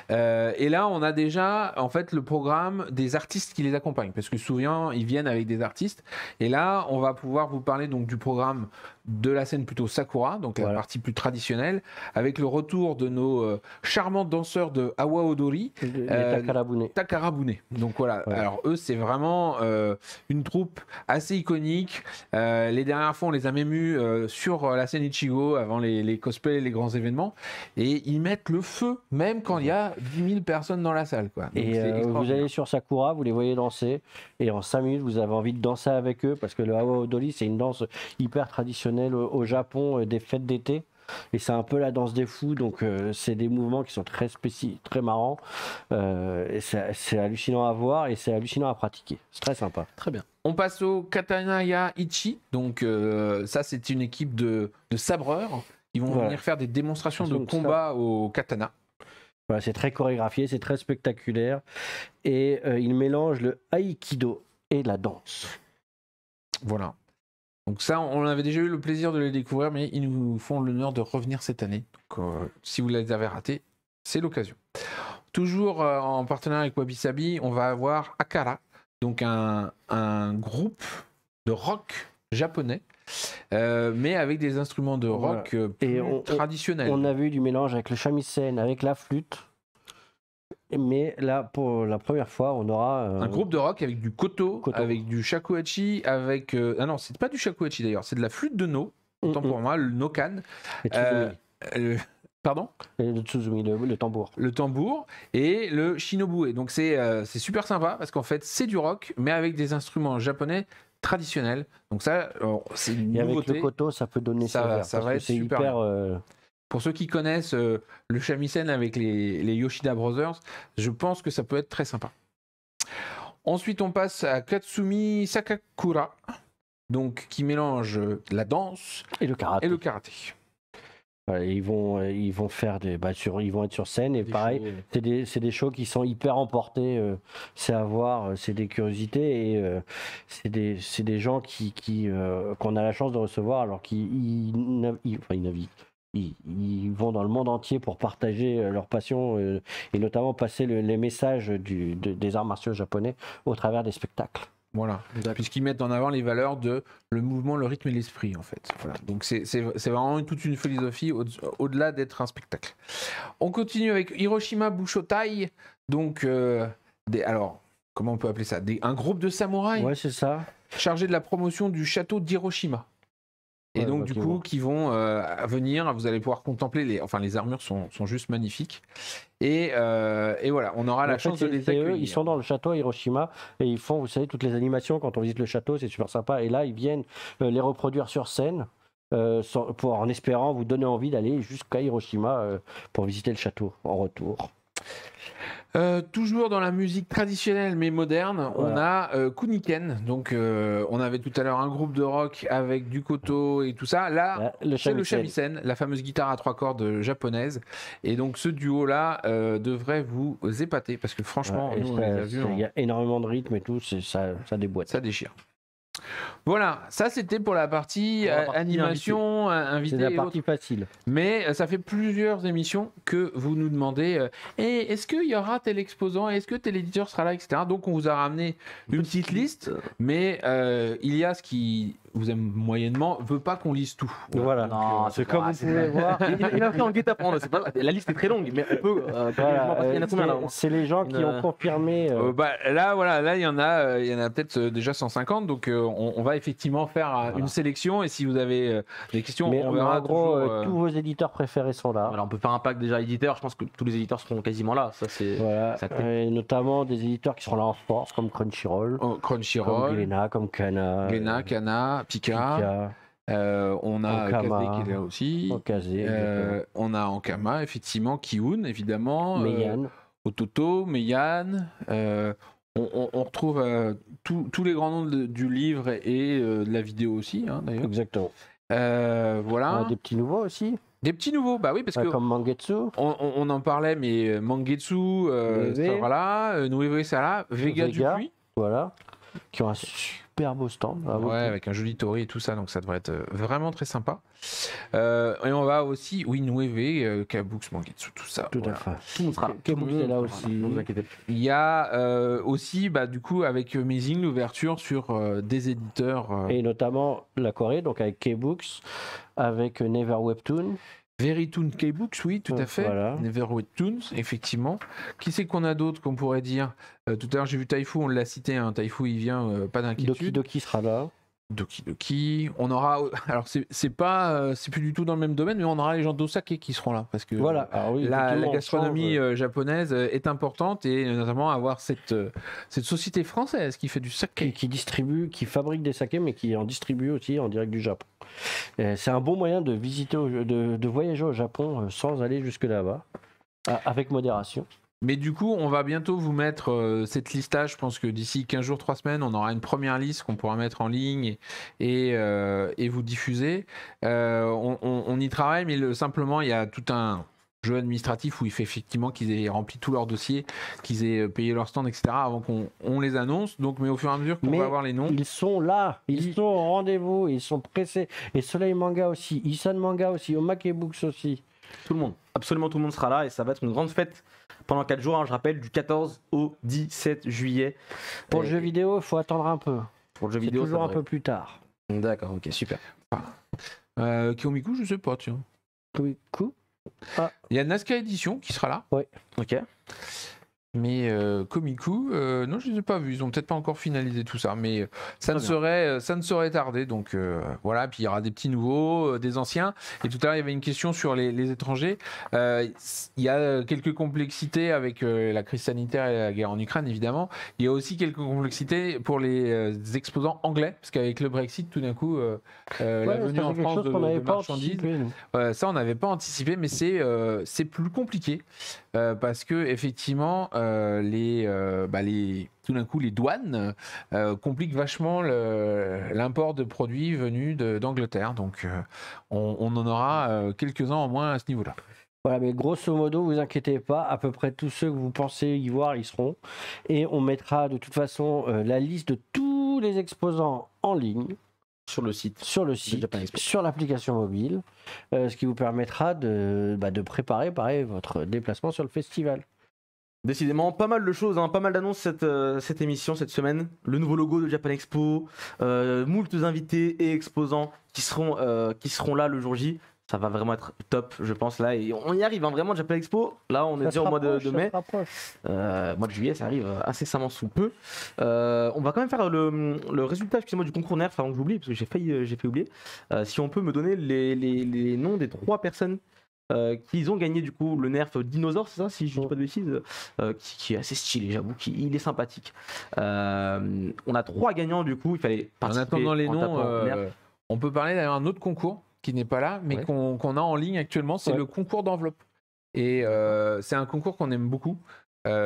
Et là, on a déjà, en fait, le programme des artistes qui les accompagnent. Parce que souvent, ils viennent avec des artistes. Et là, on va pouvoir vous parler donc du programme de la scène plutôt Sakura, donc la partie plus traditionnelle, avec le retour de nos charmants danseurs de Awa Odori, Takarabune. Donc voilà, alors eux, c'est vraiment une troupe assez iconique. Les dernières fois, on les a même eus sur la scène Ichigo, avant les cosplays, les grands événements. Et ils mettent le feu, même quand il y a 10 000 personnes dans la salle. Donc, et vous allez sur Sakura, vous les voyez danser, et en 5 minutes, vous avez envie de danser avec eux, parce que le Awa Odori, c'est une danse hyper traditionnelle au Japon, des fêtes d'été. Et c'est un peu la danse des fous, donc c'est des mouvements qui sont très spécifiques, très marrants. Et c'est hallucinant à voir et c'est hallucinant à pratiquer. C'est très sympa. Très bien. On passe au Katanaya Ichi. Donc ça, c'est une équipe de sabreurs. Ils vont venir faire des démonstrations de combat au katana. Voilà, c'est très chorégraphié, c'est très spectaculaire. Et ils mélangent le aïkido et la danse. Voilà. Donc ça, on avait déjà eu le plaisir de les découvrir, mais ils nous font l'honneur de revenir cette année. Donc si vous les avez ratés, c'est l'occasion. Toujours en partenariat avec Wabi Sabi, on va avoir Akara, donc un groupe de rock japonais, mais avec des instruments de rock traditionnels. On a vu du mélange avec le shamisen, avec la flûte. Mais là, pour la première fois, on aura un groupe de rock avec du koto. Avec du shakuhachi, avec ah non, c'est pas du shakuhachi d'ailleurs, c'est de la flûte de no. Autant pour moi, le nokan. Pardon ? Le tsuzumi, le tambour. Le tambour et le shinobu. Donc c'est super sympa parce qu'en fait c'est du rock, mais avec des instruments japonais traditionnels. Donc ça, c'est une nouveauté. Avec le koto, ça peut donner ça va être super. Hyper, Pour ceux qui connaissent le shamisen avec les Yoshida Brothers, je pense que ça peut être très sympa. Ensuite, on passe à Katsumi Sakakura. donc qui mélange la danse Et le karaté. et le karaté. Voilà, ils vont faire ils vont être sur scène et pareil, c'est des shows qui sont hyper emportés. C'est à voir, c'est des curiosités et c'est des gens qu'on a la chance de recevoir alors qu'ils naviguent. Ils vont dans le monde entier pour partager leur passion et notamment passer les messages des arts martiaux japonais au travers des spectacles. Voilà, puisqu'ils mettent en avant les valeurs de le mouvement, le rythme et l'esprit en fait. Voilà. Donc c'est vraiment toute une philosophie au-delà d'être un spectacle. On continue avec Hiroshima Bushotai, donc alors comment on peut appeler ça, un groupe de samouraïs Ouais, c'est ça. chargé de la promotion du château d'Hiroshima. Et Ouais, donc bah, du qui coup vont. qui vont venir, vous allez pouvoir contempler les armures sont juste magnifiques. Et voilà, on aura la En fait, chance de les c'est accueillir. eux, ils sont dans le château à Hiroshima et ils font, vous savez, toutes les animations quand on visite le château, c'est super sympa. Et là, ils viennent les reproduire sur scène en espérant vous donner envie d'aller jusqu'à Hiroshima pour visiter le château en retour. Toujours dans la musique traditionnelle mais moderne, on a Kuniken. Donc on avait tout à l'heure un groupe de rock avec du koto et tout ça. Là, c'est le shamisen, la fameuse guitare à 3 cordes japonaise. Et donc ce duo-là devrait vous épater parce que franchement, nous, on les a vus. Il y a énormément de rythme et tout, ça déboîte. Ça déchire. Voilà, ça c'était pour la partie animation, invité. C'est la partie facile. Mais ça fait plusieurs émissions que vous nous demandez est-ce qu'il y aura tel exposant, est-ce que tel éditeur sera là, etc. Donc on vous a ramené une petite liste, mais il y a ce qui vous aime moyennement, veut pas qu'on lise tout. Voilà. Non, c'est comme vous pouvez voir. Il a fait en guet-apens. La liste est très longue, mais on peut. Il y en a combien là C'est les gens qui ont confirmé. Là, il y en a peut-être déjà 150, donc on va effectivement faire une sélection. Et si vous avez des questions, mais on verra. En gros, tous vos éditeurs préférés sont là. Voilà, on peut faire un pack déjà éditeur. Je pense que tous les éditeurs seront quasiment là. Ça, c'est. Voilà. Et notamment des éditeurs qui seront là en force, comme Crunchyroll, comme Glénat, comme Kana, Pika. On a Kazé qui est là aussi. On a Ankama, effectivement, Kiun, évidemment. Meian. Ototo, Meian. On retrouve tous les grands noms du livre et de la vidéo aussi, hein, d'ailleurs. Exactement. Voilà. Des petits nouveaux aussi. Des petits nouveaux, bah oui, parce que. Comme Mangetsu. On en parlait, mais Mangetsu sera là, Nueve sera là, Vega Dupuis. Voilà. Qui ont un super beau stand. Avec un joli tori et tout ça, donc ça devrait être vraiment très sympa. Et on va aussi, Nueve, Kabux, Mangetsu, tout ça. Tout à fait. Tout le monde sera là. Kabux est là aussi. Ne vous inquiétez pas. Il y a aussi, du coup, avec Amazing, l'ouverture sur des éditeurs. Et notamment la Corée, donc avec K-Books, avec Never Webtoon. Verytoon K-Books, oui, tout à fait. Voilà. Never Webtoons, effectivement. Qui c'est qu'on a d'autres qu'on pourrait dire tout à l'heure, j'ai vu Taifu, on l'a cité. Hein, Taifu, il vient, pas d'inquiétude. Doki Doki sera là. Doki. On aura. Alors, c'est plus du tout dans le même domaine, mais on aura les gens d'Osaka qui seront là. Parce que voilà. la gastronomie japonaise est importante et notamment avoir cette société française qui fait du saké. Qui distribue, qui fabrique des sakés, mais qui en distribue aussi en direct du Japon. C'est un bon moyen de visiter, de voyager au Japon sans aller jusque là-bas, avec modération. Mais du coup, on va bientôt vous mettre cette liste-là. Je pense que d'ici 15 jours, 3 semaines, on aura une première liste qu'on pourra mettre en ligne et vous diffuser. On y travaille, mais simplement, il y a tout un jeu administratif où il fait effectivement qu'ils aient rempli tous leurs dossiers, qu'ils aient payé leur stand, etc. avant qu'on les annonce. Donc, mais au fur et à mesure qu'on va avoir les noms. Ils sont là, ils sont au rendez-vous, ils sont pressés. Et Soleil Manga aussi, Isan Manga aussi, Omake Books aussi. Tout le monde, absolument tout le monde sera là et ça va être une grande fête pendant 4 jours, hein, je rappelle, du 14 au 17 juillet. Pour le jeu vidéo, il faut attendre un peu. Pour le jeu c'est vidéo, toujours un peu plus tard. D'accord, ok, super. Kiyomiku, je sais pas, tiens. Kiyomiku. Il y a Nazca Edition qui sera là. Oui. Ok. Mais Komiku, non, je ne les ai pas vus. Ils n'ont peut-être pas encore finalisé tout ça, mais ça ne saurait tarder. Donc voilà, puis il y aura des petits nouveaux, des anciens. Et tout à l'heure, il y avait une question sur les étrangers. Il y a quelques complexités avec la crise sanitaire et la guerre en Ukraine, évidemment. Il y a aussi quelques complexités pour les exposants anglais, parce qu'avec le Brexit, tout d'un coup, la venue en France de marchandises, ça, on n'avait pas anticipé, mais c'est plus compliqué. Parce que effectivement, tout d'un coup, les douanes compliquent vachement l'import de produits venus d'Angleterre. Donc, on en aura quelques-uns en moins à ce niveau-là. Voilà, mais grosso modo, vous inquiétez pas, à peu près tous ceux que vous pensez y voir, ils seront. Et on mettra de toute façon la liste de tous les exposants en ligne. Sur le site. Japan Expo. Sur l'application mobile, ce qui vous permettra de préparer pareil, votre déplacement sur le festival. Décidément, pas mal de choses, pas mal d'annonces cette émission, cette semaine. Le nouveau logo de Japan Expo, moultes invités et exposants qui seront là le jour J. Ça va vraiment être top, je pense. Là, et on y arrive, vraiment, Japan Expo. Là, on est déjà au mois de mai. Mois de juillet, ça arrive incessamment sous peu. On va quand même faire le résultat, excusez-moi, du concours Nerf avant que j'oublie, parce que j'ai fait oublier. Si on peut me donner les noms des 3 personnes qui ont gagné du coup le Nerf Dinosaure, c'est ça, si je ne dis pas de bêtises, qui est assez stylé, j'avoue, il est sympathique. On a 3 gagnants du coup, il fallait participer. En attendant les noms, on peut parler d'un autre concours qui n'est pas là, mais qu'on a en ligne actuellement, c'est le concours d'enveloppe. Et c'est un concours qu'on aime beaucoup.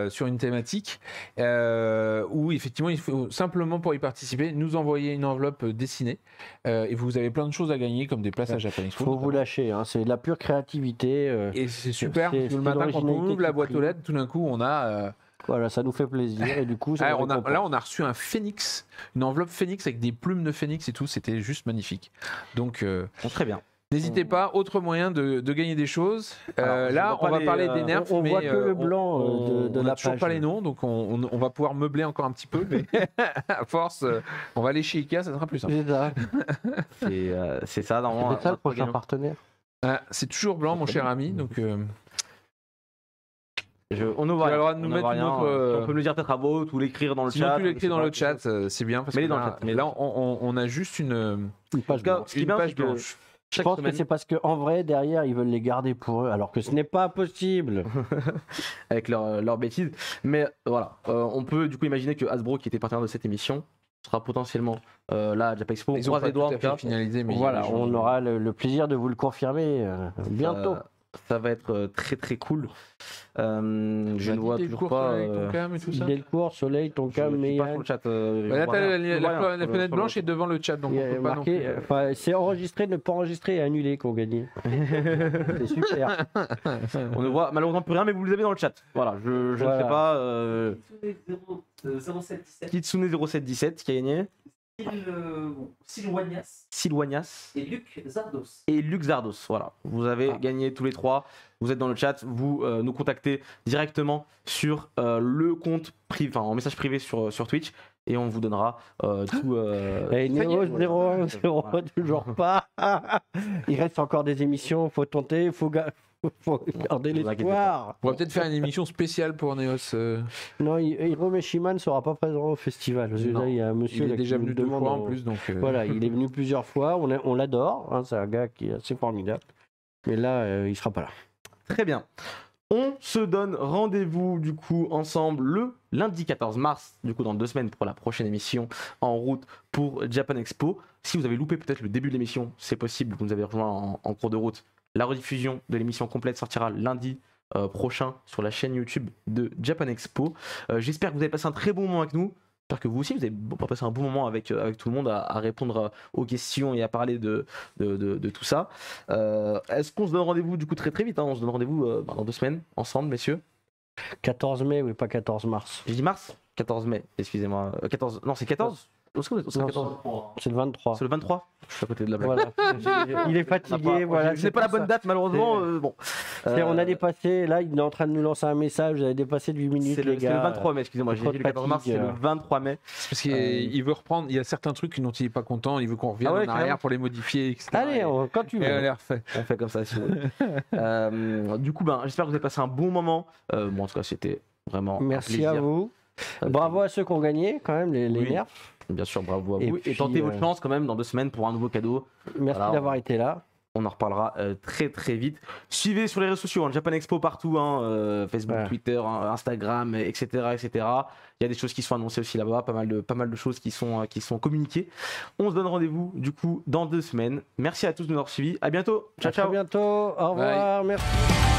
Sur une thématique où effectivement il faut simplement pour y participer nous envoyer une enveloppe dessinée et vous avez plein de choses à gagner comme des places à Japan Expo. Faut vous lâcher, c'est de la pure créativité. Et c'est super, parce que le matin quand on ouvre la boîte aux lettres, tout d'un coup on a... Voilà, ça nous fait plaisir et du coup... on a reçu un phénix, une enveloppe phénix avec des plumes de phénix et tout, c'était juste magnifique. Donc très bien. N'hésitez pas, autre moyen de gagner des choses. Alors, là, on va parler des nerfs, on mais voit que le blanc de on la n'a toujours page. pas les noms, donc on va pouvoir meubler encore un petit peu, mais à force, on va aller chez Ikea, ça sera plus simple. C'est ça, normalement. C'est ça le prochain partenaire. C'est toujours blanc, mon cher ami, donc... on ne voit rien. Nous mettre on peut le dire peut-être à voix haute ou l'écrire dans le chat. Sinon, tu l'écris dans le chat, c'est bien. Parce mais que là, on a juste une page blanche. Je pense que c'est parce qu'en vrai, derrière, ils veulent les garder pour eux, alors que ce n'est pas possible. Avec leurs bêtises. Mais voilà, on peut du coup imaginer que Hasbro, qui était partenaire de cette émission, sera potentiellement là à Japan Expo. Ils ont pas tout à fait finalisé, mais voilà, on aura le plaisir de vous le confirmer bientôt. Ça va être très très cool. Je ne vois toujours pas. Delcourt, Soleil, Tonkam, Meian. La fenêtre blanche est devant le chat, donc on peut pas marqué, c'est enregistré, ne pas enregistrer et annulé qu'on gagne. C'est super. On ne voit malheureusement plus rien, mais vous les avez dans le chat. Voilà, je ne sais pas. Kitsune 0717 qui a gagné. Silwanias et Luc Zardos. Voilà, vous avez gagné tous les 3. Vous êtes dans le chat, vous nous contactez directement sur le compte privé, en message privé sur Twitch, et on vous donnera tout. Néo 01 toujours pas. Il reste encore des émissions, faut tenter, faut garder l'espoir. On va peut-être faire une émission spéciale pour Neos. Non, Hiro Meshima ne sera pas présent au festival. Là, il y a un monsieur il est déjà venu 2 fois en plus. Donc voilà, il est venu plusieurs fois. On l'adore. C'est un gars qui est assez formidable. Mais là, il ne sera pas là. Très bien. On se donne rendez-vous du coup ensemble le lundi 14 mars, du coup dans 2 semaines pour la prochaine émission en route pour Japan Expo. Si vous avez loupé peut-être le début de l'émission, c'est possible, vous nous avez rejoint en cours de route. La rediffusion de l'émission complète sortira lundi prochain sur la chaîne YouTube de Japan Expo. J'espère que vous avez passé un très bon moment avec nous. J'espère que vous aussi, vous avez passé un bon moment avec tout le monde à répondre aux questions et à parler de tout ça. Est-ce qu'on se donne rendez-vous du coup très très vite, on se donne rendez-vous dans 2 semaines ensemble, messieurs. 14 mai, oui, pas 14 mars. J'ai dit mars 14 mai, excusez-moi. 14... Non, c'est 14 C'est le 23. C'est le 23. Je suis à côté de la blague. Voilà. Il est fatigué. Voilà. Je n'ai pas la bonne date, malheureusement. Bon. On a dépassé. Là, il est en train de nous lancer un message. Vous avez dépassé de 8 minutes, les gars. C'est le 23 mai, excusez-moi. J'ai dit le 14 mars, c'est le 23 mai. Parce qu'il veut reprendre. Il y a certains trucs dont il n'est pas content. Il veut qu'on revienne en arrière pour les modifier, etc. Allez, quand tu veux. On fait comme ça, si vous voulez. Du coup, j'espère que vous avez passé un bon moment. Bon, en tout cas, c'était vraiment. Merci à vous. Bravo à ceux qui ont gagné, quand même, les nerfs. Bien sûr, bravo à vous. Et tentez votre chance quand même dans 2 semaines pour un nouveau cadeau. Merci d'avoir été là. On en reparlera très très vite. Suivez sur les réseaux sociaux, Japan Expo partout, Facebook, Twitter, Instagram, etc., etc. Il y a des choses qui sont annoncées aussi là-bas, pas mal de choses qui sont communiquées. On se donne rendez-vous du coup dans 2 semaines. Merci à tous de nous avoir suivis. À bientôt. Ciao, ciao. À bientôt. Au revoir. Bye. Merci.